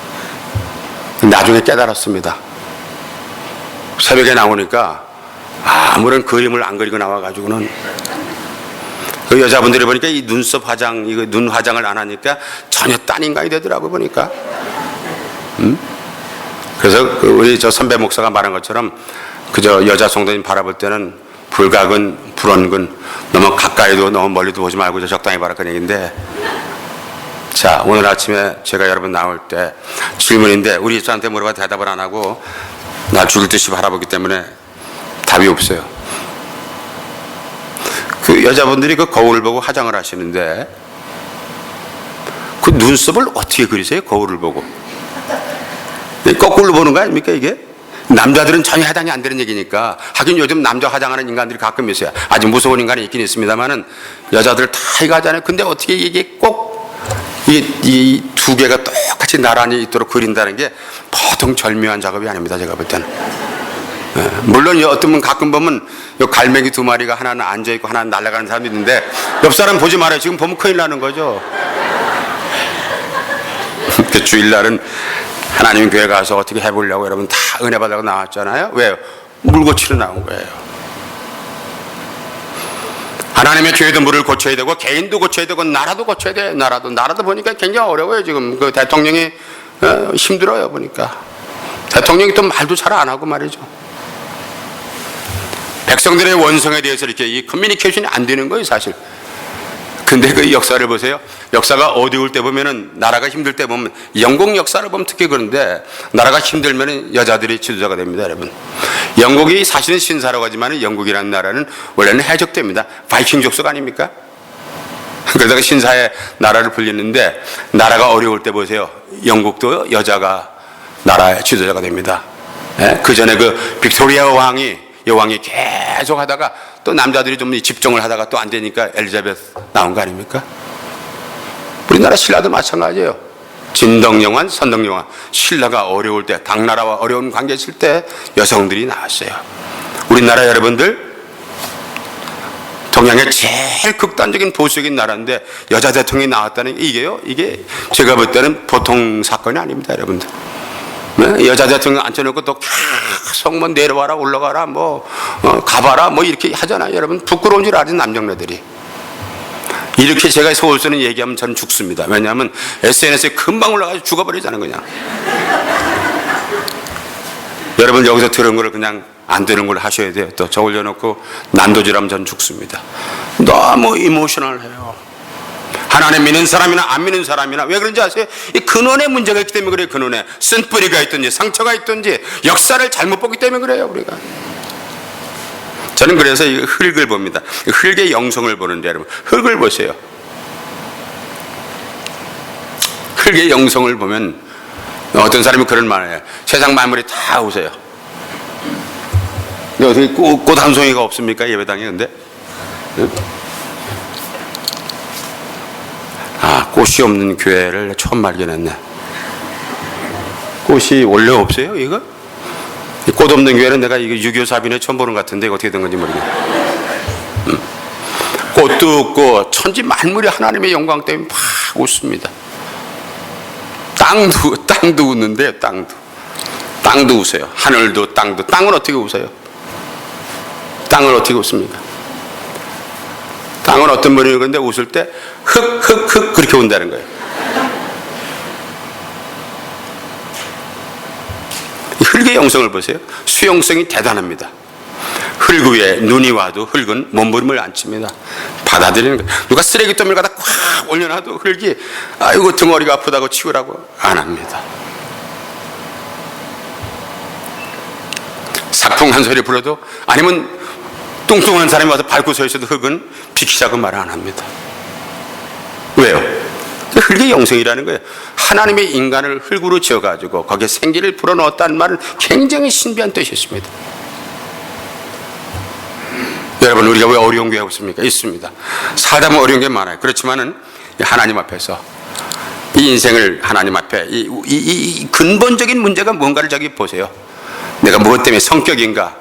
나중에 깨달았습니다. 새벽에 나오니까 아무런 그림을 안 그리고 나와가지고는 그 여자분들이 보니까 이 눈썹 화장, 이거 눈 화장을 안 하니까 전혀 딴 인간이 되더라고 보니까. 그래서 우리 저 선배 목사가 말한 것처럼 그저 여자 성도님 바라볼 때는 불각은 불언근 너무 가까이도 너무 멀리도 보지 말고 저 적당히 봐라 그 얘기인데, 자 오늘 아침에 제가 여러분 나올 때 질문인데 우리 집사한테 물어봐 대답을 안 하고 나 죽을 듯이 바라보기 때문에 답이 없어요. 그 여자분들이 그 거울을 보고 화장을 하시는데 그 눈썹을 어떻게 그리세요? 거울을 보고 거꾸로 보는 거 아닙니까 이게? 남자들은 전혀 해당이 안 되는 얘기니까. 하긴 요즘 남자 화장하는 인간들이 가끔 있어요. 아주 무서운 인간이 있긴 있습니다만은 여자들 다 이거 하잖아요. 근데 어떻게 이게 꼭 이 두 개가 똑같이 나란히 있도록 그린다는 게 보통 절묘한 작업이 아닙니다. 제가 볼 때는. 물론 어떤 분 가끔 보면 요 갈매기 두 마리가 하나는 앉아있고 하나는 날아가는 사람이 있는데 옆 사람 보지 말아요. 지금 보면 큰일 나는 거죠. 그 주일날은 하나님 교회 가서 어떻게 해보려고 여러분 다 은혜 받으려고 나왔잖아요. 왜요? 물 고치러 나온 거예요. 하나님의 교회도 물을 고쳐야 되고 개인도 고쳐야 되고 나라도 고쳐야 돼요. 나라도 보니까 굉장히 어려워요. 지금 그 대통령이 힘들어요. 보니까 대통령이 또 말도 잘 안 하고 말이죠. 백성들의 원성에 대해서 이렇게 이 커뮤니케이션이 안 되는 거예요 사실. 근데 그 역사를 보세요. 역사가 어려울 때 보면은, 나라가 힘들 때 보면, 영국 역사를 보면 특히 그런데 나라가 힘들면은 여자들이 지도자가 됩니다 여러분. 영국이 사실은 신사라고 하지만 영국이라는 나라는 원래는 해적대입니다. 바이킹 족속 아닙니까? 그러다가 신사의 나라를 불리는데 나라가 어려울 때 보세요. 영국도 여자가 나라의 지도자가 됩니다. 그 전에 그 빅토리아 여왕이 계속 하다가 또 남자들이 좀 집중을 하다가 또 안 되니까 엘리자베스 나온 거 아닙니까? 우리나라 신라도 마찬가지예요. 진덕영환, 선덕영환. 신라가 어려울 때, 당나라와 어려운 관계 있을 때 여성들이 나왔어요. 우리나라 여러분들 동양의 제일 극단적인 보수적인 나라인데 여자 대통령이 나왔다는 이게요. 이게 제가 볼 때는 보통 사건이 아닙니다, 여러분들. 네? 여자 대통령 앉혀놓고 또 계속 뭐 내려와라 올라가라 가봐라 이렇게 하잖아요. 여러분 부끄러운 줄 아는 남정네들이. 이렇게 제가 서울서는 얘기하면 저는 죽습니다. 왜냐하면 SNS에 금방 올라가서 죽어버리잖아요 그냥. 여러분 여기서 들은 걸 그냥 안 되는 걸 하셔야 돼요. 또 저 올려놓고 난도질하면 저는 죽습니다. 너무 이모셔널해요. 하나님 믿는 사람이나 안 믿는 사람이나. 왜 그런지 아세요? 이 근원에 문제가 있기 때문에 그래요. 근원에 쓴뿌리가 있든지 상처가 있든지 역사를 잘못 보기 때문에 그래요 우리가. 저는 그래서 이 흙을 봅니다. 흙의 영성을 보는데 여러분 흙을 보세요. 흙의 영성을 보면 어떤 사람이 그런 말을 해요. 세상 만물이 다 웃어요. 근데 어떻게 꽃 한 송이가 없습니까 예배당에? 근데 꽃이 없는 교회를 처음 발견했네. 꽃이 원래 없어요, 이거? 이 꽃 없는 교회는 내가 이거 6.25 사변에 처음 보는 것 같은데 이거 어떻게 된 건지 모르겠네. 꽃도 없고 천지 만물이 하나님의 영광 때문에 막 웃습니다. 땅도 웃는데요, 땅도 웃어요. 하늘도 땅도. 땅은 어떻게 웃어요? 땅은 어떻게 웃습니까? 땅은 어떤 분이 그런데 웃을 때 흑 그렇게 운다는 거예요. 흙의 영성을 보세요. 수용성이 대단합니다. 흙 위에 눈이 와도 흙은 몸부림을 안 칩니다. 받아들이는 거예요. 누가 쓰레기통을 갖다 꽉 올려놔도 흙이 아이고 등어리가 아프다고 치우라고 안 합니다. 사풍 한 소리 불어도 아니면 뚱뚱한 사람이 와서 밟고 서 있어도 흙은 비키자고 말 안 합니다. 왜요? 흙의 영성이라는 거예요. 하나님의 인간을 흙으로 지어가지고 거기에 생기를 불어넣었다는 말은 굉장히 신비한 뜻이었습니다. 여러분, 우리가 왜 어려운 게 없습니까? 있습니다. 살다 보면 어려운 게 많아요. 그렇지만은 하나님 앞에서 이 인생을 하나님 앞에 이 근본적인 문제가 뭔가를 저기 보세요. 내가 무엇 때문에 성격인가,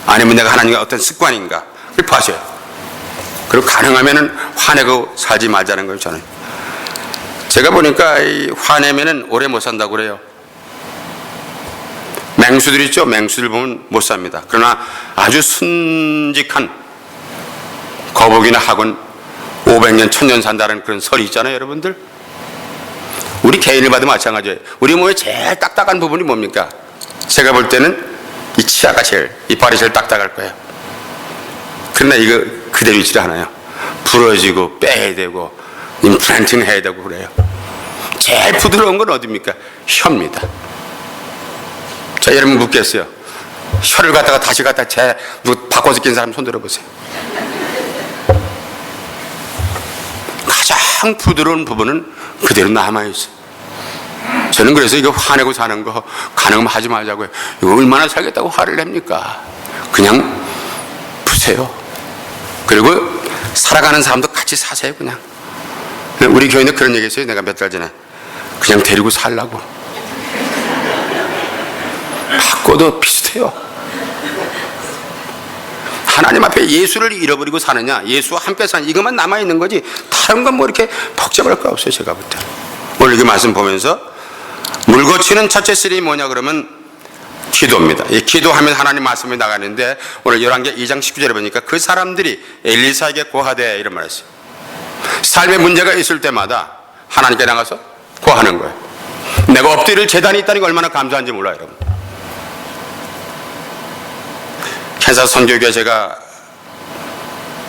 아니면 내가 하나님과 어떤 습관인가, 그걸 봐세요. 그리고 가능하면은 화내고 살지 말자는 거예요. 저는 제가 보니까 화내면은 오래 못 산다고 그래요. 맹수들 있죠? 맹수들 보면 못 삽니다. 그러나 아주 순직한 거북이나 학은 500년 1000년 산다는 그런 설이 있잖아요, 여러분들. 우리 개인을 봐도 마찬가지예요. 우리 몸에 제일 딱딱한 부분이 뭡니까? 제가 볼 때는 이 치아가 이빨이 제일 딱딱할 거예요. 그러나 이거 그대로 있지 않아요. 부러지고 빼야 되고 임플란팅 해야 되고 그래요. 제일 부드러운 건 어디입니까? 혀입니다. 자, 여러분 묻겠어요. 혀를 갖다가 다시 갖다 바꿔서 낀 사람 손 들어보세요. 가장 부드러운 부분은 그대로 남아있어요. 저는 그래서 이거 화내고 사는 거 가능하면 하지 말자고요. 이거 얼마나 살겠다고 화를 냅니까? 그냥 푸세요. 그리고 살아가는 사람도 같이 사세요. 그냥 우리 교회는 그런 얘기 했어요. 내가 몇 달 전에 그냥 데리고 살라고. 바꿔도 비슷해요. 하나님 앞에 예수를 잃어버리고 사느냐, 예수와 함께 사는 이것만 남아있는 거지 다른 건 뭐 이렇게 복잡할 거 없어요. 제가 볼 때 오늘 이 말씀 보면서 물 고치는 첫째 스릴이 뭐냐 그러면 기도입니다. 이 기도하면 하나님 말씀이 나가는데 오늘 열왕기 2장 19절에 보니까 그 사람들이 엘리사에게 고하되 이런 말을 했어요. 삶에 문제가 있을 때마다 하나님께 나가서 고하는 거예요. 내가 엎드릴 재단이 있다는 게 얼마나 감사한지 몰라요, 여러분. 캔사스 선교교회 제가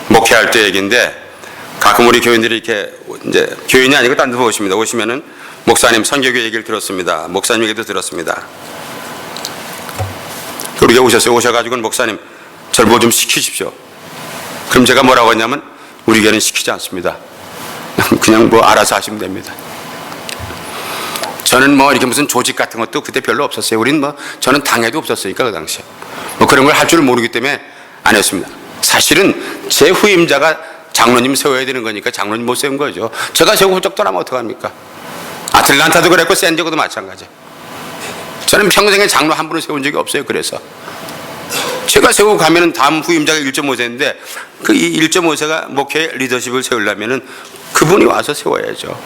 목회할 때 얘기인데 가끔 우리 교인들이 이렇게 이제 교인이 아니고 딴 데 오십니다. 오시면은 목사님 선교교회 얘기를 들었습니다. 목사님 얘기도 들었습니다. 우리가 오셔가지고는 목사님 저를 뭐 좀 시키십시오. 그럼 제가 뭐라고 했냐면 우리 교회는 시키지 않습니다. 그냥 뭐 알아서 하시면 됩니다. 저는 뭐 이렇게 무슨 조직 같은 것도 그때 별로 없었어요. 우린 뭐 저는 당회도 없었으니까 그 당시에 뭐 그런 걸 할 줄 모르기 때문에 안 했습니다. 사실은 제 후임자가 장로님 세워야 되는 거니까 장로님 못 세운 거죠. 제가 세우고 훌쩍 떠나면 어떡합니까? 아틀란타도 그랬고 샌디에고도 마찬가지. 저는 평생에 장로 한 분을 세운 적이 없어요. 그래서 제가 세우고 가면은 다음 후임자가 1.5세인데 그 1.5세가 목회 리더십을 세우려면은 그분이 와서 세워야죠.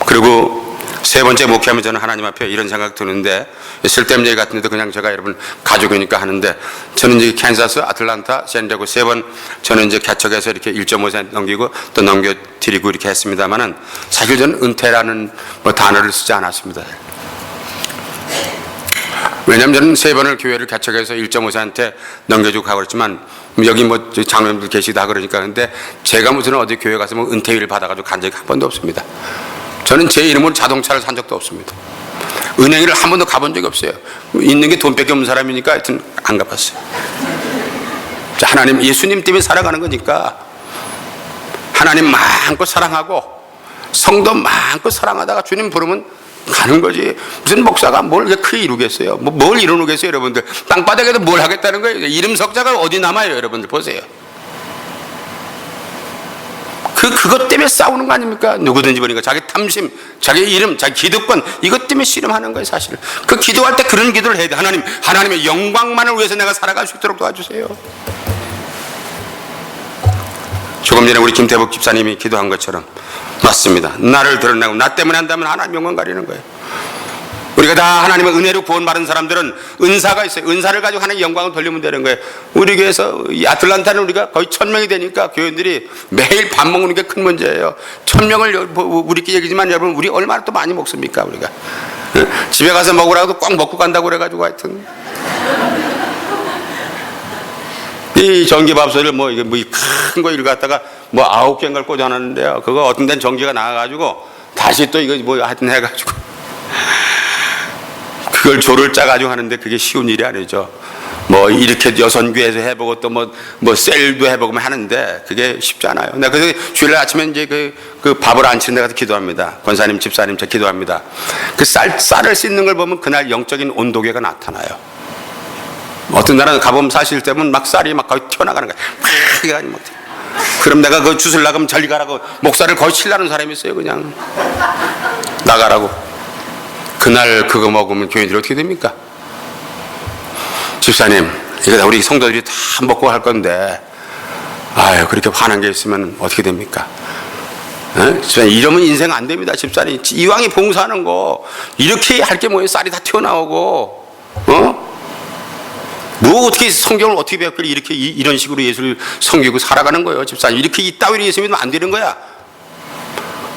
그리고 세 번째 목회하면 저는 하나님 앞에 이런 생각 드는데 쓸데없는 얘기 같은데도 그냥 제가 여러분 가족이니까 하는데 저는 이제 캔사스, 아틀란타, 샌디에고 세 번 저는 이제 개척해서 이렇게 1.5세 넘기고 또 넘겨드리고 이렇게 했습니다만은 사실 저는 은퇴라는 뭐 단어를 쓰지 않았습니다. 왜냐하면 저는 세 번을 교회를 개척해서 1.5세한테 넘겨주고 가고 그랬지만 여기 뭐 장로님들 계시다 그러니까 근데 제가 무슨 어디 교회 가서 뭐 은퇴일을 받아가지고 간 적이 한 번도 없습니다. 저는 제 이름으로 자동차를 산 적도 없습니다. 은행을 한 번도 가본 적이 없어요. 있는 게 돈밖에 없는 사람이니까 하여튼 안 가봤어요. 자, 하나님, 예수님 때문에 살아가는 거니까 하나님 마음껏 사랑하고 성도 마음껏 사랑하다가 주님 부르면 가는 거지. 무슨 목사가 뭘 크게 이루겠어요? 뭘 이루겠어요, 여러분들? 땅바닥에도 뭘 하겠다는 거예요? 이름 석자가 어디 남아요, 여러분들 보세요. 그것 때문에 싸우는 거 아닙니까? 누구든지 보니까 자기 탐심, 자기 이름, 자기 기득권, 이것 때문에 씨름하는 거예요, 사실은. 그 기도할 때 그런 기도를 해야 돼. 하나님의 영광만을 위해서 내가 살아갈 수 있도록 도와주세요. 조금 전에 우리 김태복 집사님이 기도한 것처럼 맞습니다. 나를 드러내고 나 때문에 한다면 하나님 영광 가리는 거예요. 우리가 다 하나님의 은혜로 구원받은 사람들은 은사가 있어요. 은사를 가지고 하나님의 영광을 돌리면 되는 거예요. 우리 교회에서 이 아틀란타는 우리가 거의 1000명이 되니까 교인들이 매일 밥 먹는 게 큰 문제예요. 1000명을 우리끼리 얘기지만 여러분 우리 얼마나 또 많이 먹습니까 우리가. 집에 가서 먹으라고 꼭 먹고 간다고 그래가지고 하여튼 이 전기밥솥을 뭐 이게 뭐 큰 거 이걸 갖다가 뭐 9개인가를 꽂아놨는데요. 그거 어떤 데는 전기가 나가가지고 다시 또 이거 뭐 하여튼 해가지고 그걸 조를 짜가지고 하는데 그게 쉬운 일이 아니죠. 뭐 이렇게 여선교에서 해보고 또 뭐 셀도 해보고 하는데 그게 쉽지 않아요. 그래서 주일 아침에 이제 그 밥을 안 치는 데 가서 기도합니다. 권사님, 집사님, 저 기도합니다. 그 쌀을 씻는 걸 보면 그날 영적인 온도계가 나타나요. 어떤 나라는 가보면 사실 때문에 막 쌀이 막 거의 튀어나가는 거야. 그럼 내가 그 주술 나가면 저리 가라고 목살을 거의 치려는 사람이 있어요. 그냥 나가라고. 그날 그거 먹으면 교인들이 어떻게 됩니까? 집사님, 이거 다 우리 성도들이 다 먹고 할 건데 아유 그렇게 화난 게 있으면 어떻게 됩니까? 집사님, 이러면 인생 안 됩니다. 집사님, 이왕이 봉사하는 거 이렇게 할 게 뭐예요? 쌀이 다 튀어나오고 뭐 어떻게 성경을 어떻게 배웠길래 이렇게 이런 식으로 예수를 섬기고 살아가는 거예요. 집사님, 이렇게 이따위로 예수 믿으면 안 되는 거야.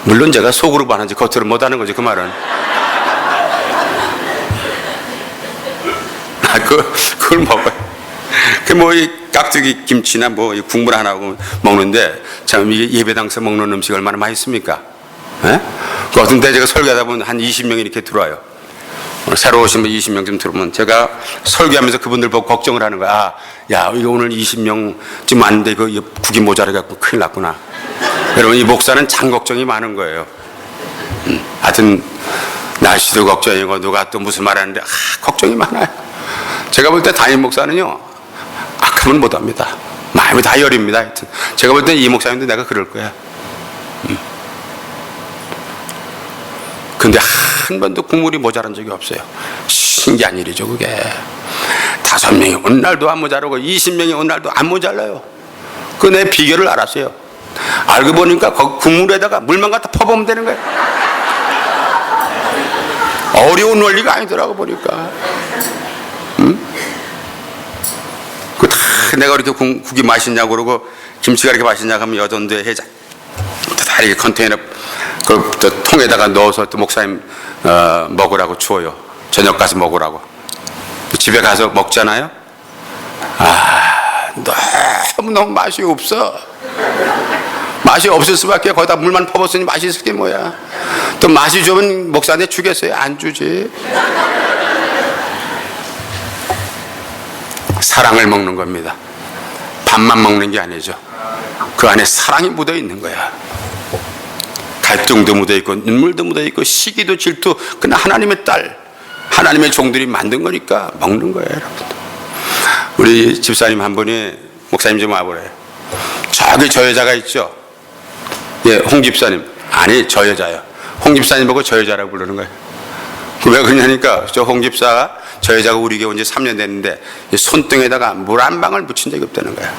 물론 제가 속으로 반하지 겉으로 못하는 거죠. 그 말은 그걸 먹어요. 그 뭐 이 깍두기 김치나 뭐 국물 하나 하고 먹는데 참 이게 예배당에서 먹는 음식 얼마나 맛있습니까? 그 어떤 때 제가 설교하다 보면 한 20명이 이렇게 들어와요. 새로 오신 분 20명쯤 들어오면 제가 설교하면서 그분들 보고 걱정을 하는 거야. 야, 이거 오늘 20명쯤 왔는데 그 국이 모자라갖고 큰일 났구나. 여러분, 이 목사는 장 걱정이 많은 거예요. 하여튼 날씨도 걱정이고 누가 또 무슨 말 하는데 걱정이 많아요. 제가 볼 때 담임 목사는요 악하면 못합니다. 마음이 다 여립니다. 하여튼 제가 볼 때 이 목사님도 내가 그럴 거야. 근데 한 번도 국물이 모자란 적이 없어요. 신기한 일이죠 그게. 5명이 온 날도 안 모자라고 20명이 온 날도 안 모자라요. 그 내 비결을 알았어요. 알고 보니까 그 국물에다가 물만 갖다 퍼보면 되는 거예요. 어려운 원리가 아니더라고 보니까. 그 다 내가 이렇게 국이 맛있냐고 그러고 김치가 이렇게 맛있냐고 하면 여전도에 해자 다 이렇게 컨테이너 그 통에다가 넣어서 또 목사님 먹으라고 주어요. 저녁 가서 먹으라고. 집에 가서 먹잖아요. 너무 맛이 없어. 맛이 없을 수밖에. 거기다 물만 퍼붓으니 맛이 있을 게 뭐야. 또 맛이 좋으면 목사한테 주겠어요? 안 주지. 사랑을 먹는 겁니다. 밥만 먹는 게 아니죠. 그 안에 사랑이 묻어 있는 거야. 갈등도 묻어 있고 눈물도 묻어 있고 시기도 질투. 그냥 하나님의 딸, 하나님의 종들이 만든 거니까 먹는 거예요, 여러분. 우리 집사님 한 분이 목사님 좀 와보래요. 저기 저 여자가 있죠. 예, 홍 집사님. 아니, 저 여자요. 홍 집사님 보고 저 여자라고 부르는 거예요. 왜 그러냐니까 저 홍 집사가 저 여자가 우리 교회 온 지 3년 됐는데 손등에다가 물 한 방울 묻힌 적이 없다는 거야.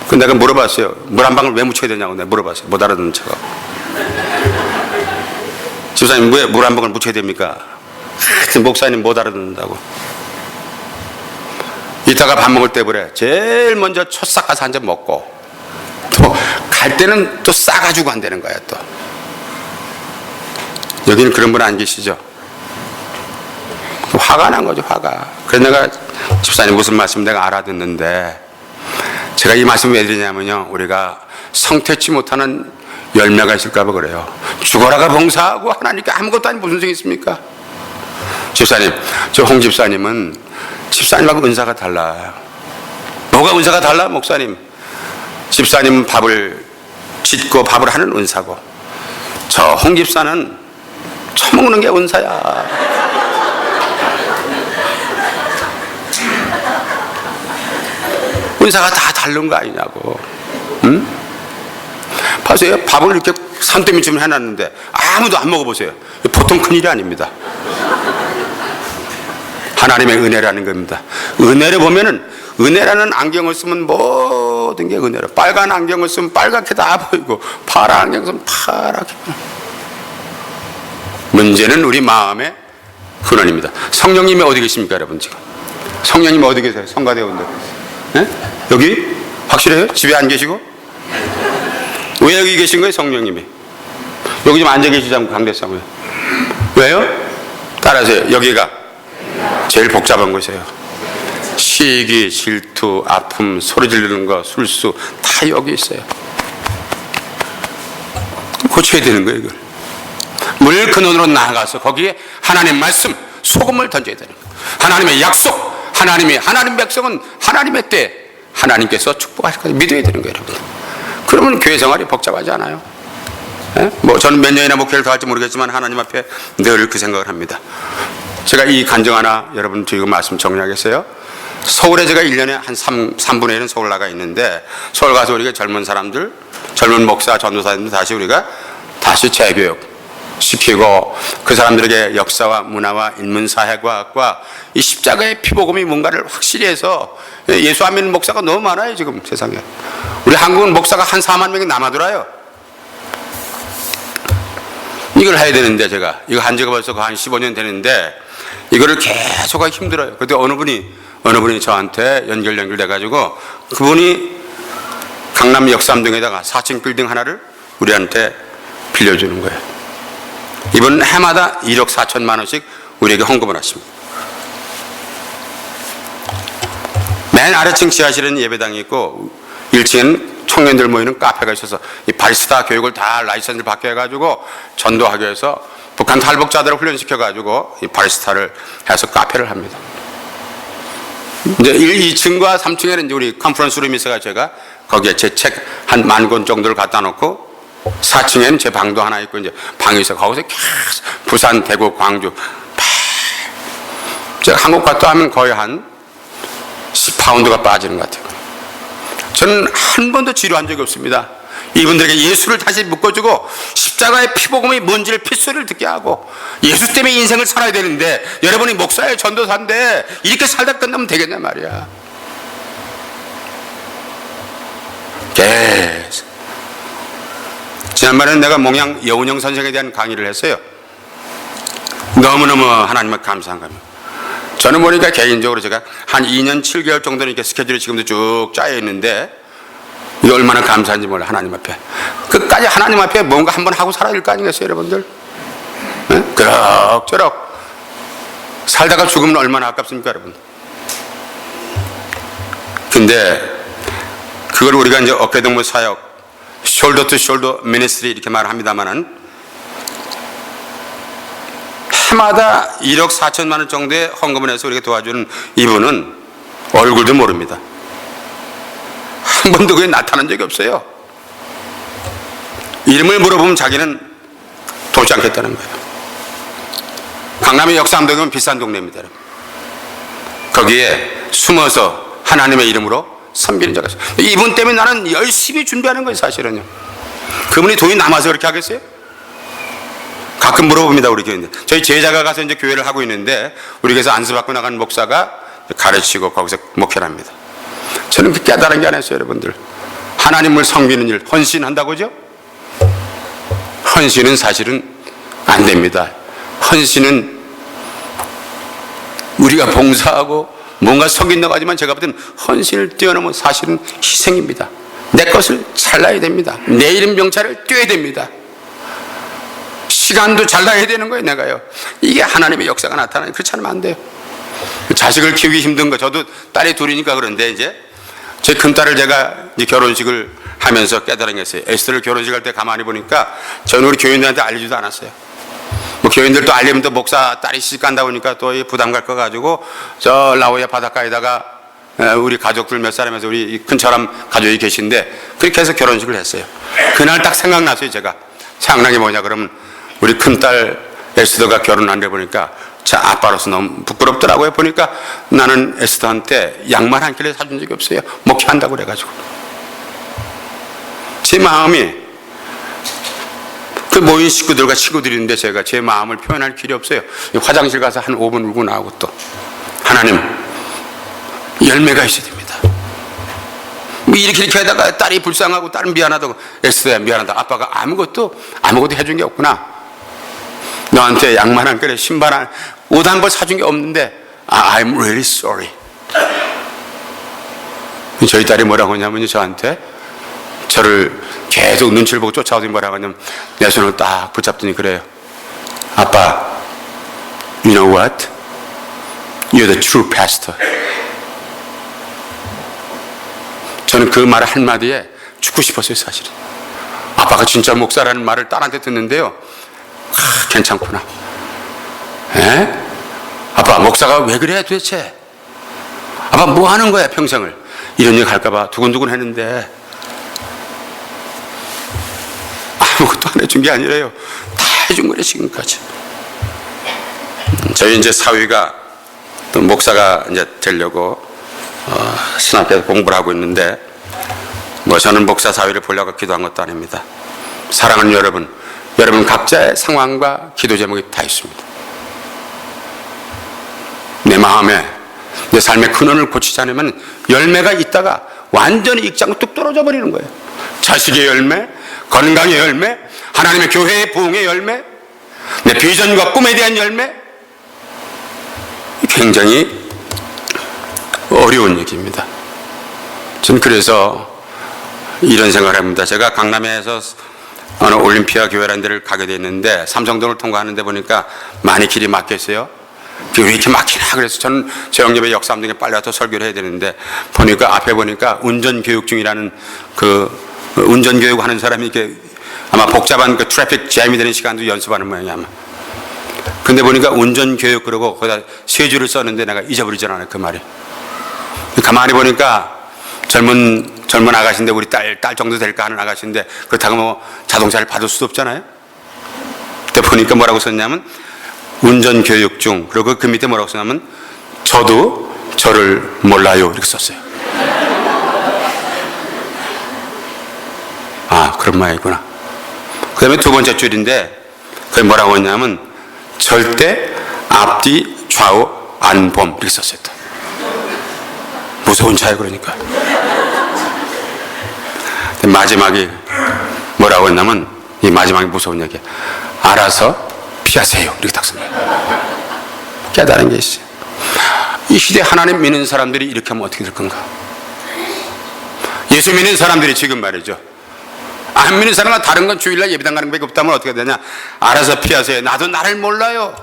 그 내가 물어봤어요. 물 한 방울 왜 묻혀야 되냐고 내가 물어봤어요. 못 알아듣는 척하고. 집사님 왜 물 한 방울 묻혀야 됩니까? 하여튼 목사님 못 알아듣는다고. 이따가 밥 먹을 때 그래. 제일 먼저 첫 싹 가서 한 잔 먹고 또 갈 때는 또 싸가지고 간다는 거야 또. 여기는 그런 분 안 계시죠? 화가 난 거죠, 화가. 그래서 내가 집사님 무슨 말씀 내가 알아듣는데 제가 이 말씀을 왜 드리냐면요. 우리가 성태치 못하는 열매가 있을까 봐 그래요. 죽어라가 봉사하고 하나님께 아무것도 아닌 무슨 소용이 있습니까? 집사님, 저 홍 집사님은 집사님하고 은사가 달라요. 뭐가 은사가 달라? 목사님. 집사님은 밥을 짓고 밥을 하는 은사고 저 홍 집사는 처먹는 게 은사야. 은사가 다 다른 거 아니냐고. 응? 아세요? 밥을 이렇게 산더미쯤 해놨는데 아무도 안 먹어보세요. 보통 큰일이 아닙니다. 하나님의 은혜라는 겁니다. 은혜를 보면은, 은혜라는 안경을 쓰면 모든 게 은혜로, 빨간 안경을 쓰면 빨갛게 다 보이고 파란 안경을 쓰면 파랗게 보이고. 문제는 우리 마음의 근원입니다. 성령님이 어디 계십니까, 여러분? 지금 성령님이 어디 계세요? 성가대원들, 네? 여기 확실해요? 집에 안 계시고? 왜 여기 계신 거예요, 성령님이? 여기 좀 앉아 계시자면 강대상에. 왜요? 따라하세요. 여기가 제일 복잡한 곳이에요. 시기, 질투, 아픔, 소리 지르는 거, 술수 다 여기 있어요. 고쳐야 되는 거예요, 이걸. 물 근원으로 나아가서 거기에 하나님 말씀, 소금을 던져야 되는 거예요. 하나님의 약속, 하나님 백성은 하나님의 때 하나님께서 축복하실 것을 믿어야 되는 거예요, 여러분. 그러면 교회 생활이 복잡하지 않아요. 예? 뭐 저는 몇 년이나 목회를 더 할지 모르겠지만 하나님 앞에 늘 그 생각을 합니다. 제가 이 간증 하나 여러분 지금 말씀 정리하겠어요. 서울에 제가 1년에 한 3분의 1은 서울 나가 있는데, 서울 가서 우리가 젊은 사람들, 젊은 목사, 전도사님들 다시 재교육 시키고, 그 사람들에게 역사와 문화와 인문사회과학과 이 십자가의 피복음이 뭔가를 확실히 해서, 예수 안 믿는 목사가 너무 많아요 지금 세상에. 우리 한국은 목사가 한 4만 명이 남아돌아요. 이걸 해야 되는데, 제가 이거 한 지가 벌써 한 15년 되는데 이거를 계속 하기 힘들어요. 그때 어느 분이 저한테 연결돼 가지고, 그분이 강남 역삼동에다가 4층 빌딩 하나를 우리한테 빌려주는 거예요. 이분 해마다 1억 4천만 원씩 우리에게 헌금을 하십니다. 맨 아래층 지하실에는 예배당이 있고 1층에는 청년들 모이는 카페가 있어서 이 바리스타 교육을 다 라이선스를 받게 해가지고 전도하기 위해서 북한 탈북자들을 훈련시켜가지고 이 바리스타를 해서 카페를 합니다. 이제 2층과 3층에는 이제 우리 컨퍼런스룸이 있어가 제가 거기에 제 책 한 10,000권 정도를 갖다 놓고, 4층에는 제 방도 하나 있고, 이제 방이 있어. 거기서 계속 부산, 대구, 광주, 제가 한국 갔다 하면 거의 한 10파운드가 빠지는 것 같아요. 저는 한 번도 치료한 적이 없습니다. 이분들에게 예수를 다시 묶어주고 십자가의 피복음이 뭔지를 핏소리를 듣게 하고, 예수 때문에 인생을 살아야 되는데 여러분이 목사의 전도사인데 이렇게 살다 끝나면 되겠냐 말이야. 계속. 지난번에는 내가 몽양 여운형 선생에 대한 강의를 했어요. 너무너무 하나님께 감사한 겁니다. 저는 보니까 개인적으로 제가 한 2년 7개월 정도는 이렇게 스케줄이 지금도 쭉 짜여 있는데, 이게 얼마나 감사한지 몰라. 하나님 앞에 끝까지 하나님 앞에 뭔가 한번 하고 살아야 될 거 아니겠어요, 여러분들? 네? 그럭저럭 살다가 죽으면 얼마나 아깝습니까, 여러분? 근데 그걸 우리가 이제 어깨동무 사역, 숄더 투 숄더 미니스트리 이렇게 말을 합니다만은, 해마다 1억 4천만 원 정도의 헌금을 해서 우리가 도와주는 이분은 얼굴도 모릅니다. 한 번도 그게 나타난 적이 없어요. 이름을 물어보면 자기는 돕지 않겠다는 거예요. 강남의 역삼동은 비싼 동네입니다. 거기에 숨어서 하나님의 이름으로 섬기는 자가 있어요. 이분 때문에 나는 열심히 준비하는 거예요, 사실은요. 그분이 돈이 남아서 그렇게 하겠어요? 가끔 물어봅니다, 우리 교회인데. 저희 제자가 가서 이제 교회를 하고 있는데, 우리 교회에서 안수받고 나간 목사가 가르치고 거기서 목회를 합니다. 저는 그 깨달은 게 안 했어요, 여러분들. 하나님을 섬기는 일, 헌신한다고죠? 헌신은 사실은 안 됩니다. 헌신은 우리가 봉사하고 뭔가 섬긴다고 하지만, 제가 볼 때는 헌신을 뛰어넘은 사실은 희생입니다. 내 것을 잘라야 됩니다. 내 이름 명찰을 떼야 됩니다. 시간도 잘라야 되는 거예요, 내가요. 이게 하나님의 역사가 나타나요. 그렇지 않으면 안 돼요. 자식을 키우기 힘든 거, 저도 딸이 둘이니까 그런데, 이제 제 큰딸을 제가 이제 결혼식을 하면서 깨달은 게 있어요. 에스더를 결혼식 할 때 가만히 보니까 저는 우리 교인들한테 알리지도 않았어요. 뭐 교인들도 알리면 또 목사 딸이 시집 간다 보니까 또 부담 갈 거 가지고 저 라오야 바닷가에다가 우리 가족들 몇 사람에서 우리 큰처럼 가족이 계신데 그렇게 해서 결혼식을 했어요. 그날 딱 생각났어요. 제가 생각난 게 뭐냐 그러면, 우리 큰딸 에스더가 결혼한데 보니까 자 아빠로서 너무 부끄럽더라고요. 보니까 나는 에스더한테 양말 한 켤레 사준 적이 없어요. 목회한다고 그래가지고. 제 마음이 그 모인 식구들과 친구들이 있는데 제가 제 마음을 표현할 길이 없어요. 화장실 가서 한 5분 울고 나오고 또 하나님 열매가 있어야 됩니다. 뭐 이렇게 하다가 딸이 불쌍하고 딸은 미안하다고 애써야 미안하다. 아빠가 아무것도 해준 게 없구나. 너한테 양말 한 켤레 신발 한 옷 한 벌 사준 게 없는데 I'm really sorry. 저희 딸이 뭐라고 하냐면요, 저한테 저를 계속 눈치를 보고 쫓아오더니 뭐라고 하냐면 내 손을 딱 붙잡더니 그래요. 아빠, you know what? You're the true pastor. 저는 그 말 한마디에 죽고 싶었어요, 사실은. 아빠가 진짜 목사라는 말을 딸한테 듣는데요. 괜찮구나. 에? 아빠, 목사가 왜 그래 도대체? 아빠 뭐 하는 거야 평생을? 이런 얘기 할까봐 두근두근 했는데 아무것도 안 해준 게 아니래요. 다 해준 거래 지금까지. 저희 이제 사위가 또 목사가 이제 되려고 신학교에서 공부를 하고 있는데 뭐 저는 목사 사위를 보려고 기도한 것도 아닙니다. 사랑하는 여러분 각자의 상황과 기도 제목이 다 있습니다. 내 마음에 내 삶의 근원을 고치지 않으면 열매가 있다가 완전히 익지 않고 뚝 떨어져 버리는 거예요. 자식의 열매, 건강의 열매, 하나님의 교회의 부흥의 열매, 내 비전과 꿈에 대한 열매. 굉장히 어려운 얘기입니다. 저는 그래서 이런 생각을 합니다. 제가 강남에서 어느 올림피아 교회라는 데를 가게 됐는데 삼성동을 통과하는데 보니까 많이 길이 막혔어요. 왜 이렇게 막히나 그래서 저는 제 영접의 역삼동에 빨리 와서 설교를 해야 되는데 보니까 앞에 보니까 운전교육 중이라는 그 운전교육 하는 사람이 이렇게 아마 복잡한 그 트래픽 잼이 되는 시간도 연습하는 모양이야 아마. 근데 보니까 운전교육 그러고 거기다 세 줄을 썼는데 내가 잊어버리지 않아요 그 말이. 가만히 보니까 젊은 아가씨인데 우리 딸 정도 될까 하는 아가씨인데 그렇다고 뭐 자동차를 받을 수도 없잖아요. 그때 보니까 뭐라고 썼냐면 운전교육 중 그리고 그 밑에 뭐라고 썼냐면 저도 저를 몰라요 이렇게 썼어요. 아 그런 말이구나. 그 다음에 두 번째 줄인데 그게 뭐라고 했냐면 절대 앞뒤 좌우 안 봄 이렇게 썼어요. 무서운 차예요 그러니까. 마지막이 뭐라고 했냐면 이 마지막이 무서운 얘기야. 알아서 피하세요 이렇게 딱 쓴 거예요. 깨달은 게 있어요. 이 시대 하나님 믿는 사람들이 이렇게 하면 어떻게 될 건가? 예수 믿는 사람들이 지금 말이죠. 안 믿는 사람은 다른 건 주일날 예배당 가는 것밖에 없다면 어떻게 되냐? 알아서 피하세요. 나도 나를 몰라요.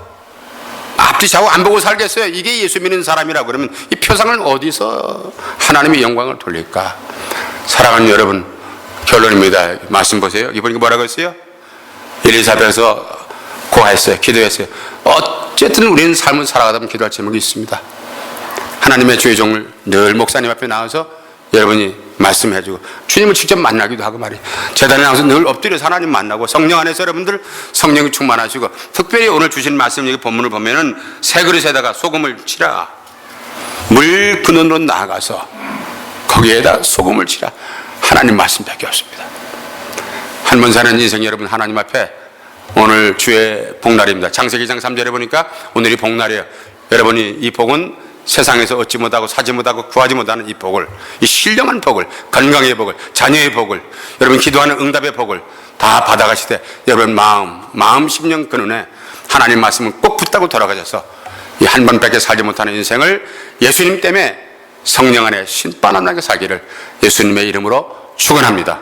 앞뒤 좌우 안 보고 살겠어요. 이게 예수 믿는 사람이라고 그러면 이 표상을 어디서 하나님의 영광을 돌릴까? 사랑하는 여러분, 결론입니다. 말씀 보세요. 여기 보니까 뭐라고 했어요? 엘리사벳에서 고하했어요. 기도했어요. 어쨌든 우리는 삶을 살아가다 보면 기도할 제목이 있습니다. 하나님의 주의 종을 늘 목사님 앞에 나와서 여러분이 말씀해주고 주님을 직접 만나기도 하고 말이에요. 제단에 나와서 늘 엎드려서 하나님 만나고 성령 안에서 여러분들 성령이 충만하시고 특별히 오늘 주신 말씀 여기 본문을 보면은 새 그릇에다가 소금을 치라. 물 근원으로 나아가서 거기에다 소금을 치라. 하나님 말씀밖에 없습니다. 한 번 사는 인생 여러분 하나님 앞에 오늘 주의 복날입니다. 창세기 2장 3절에 보니까 오늘이 복날이에요. 여러분이 이 복은 세상에서 얻지 못하고 사지 못하고 구하지 못하는 이 복을, 이 신령한 복을, 건강의 복을, 자녀의 복을, 여러분 기도하는 응답의 복을 다 받아가시되 여러분 마음 심령 근원에 하나님 말씀은 꼭 붙들고 돌아가셔서 이 한 번밖에 살지 못하는 인생을 예수님 때문에 성령 안에 신바람나게 살기를 예수님의 이름으로 축원합니다.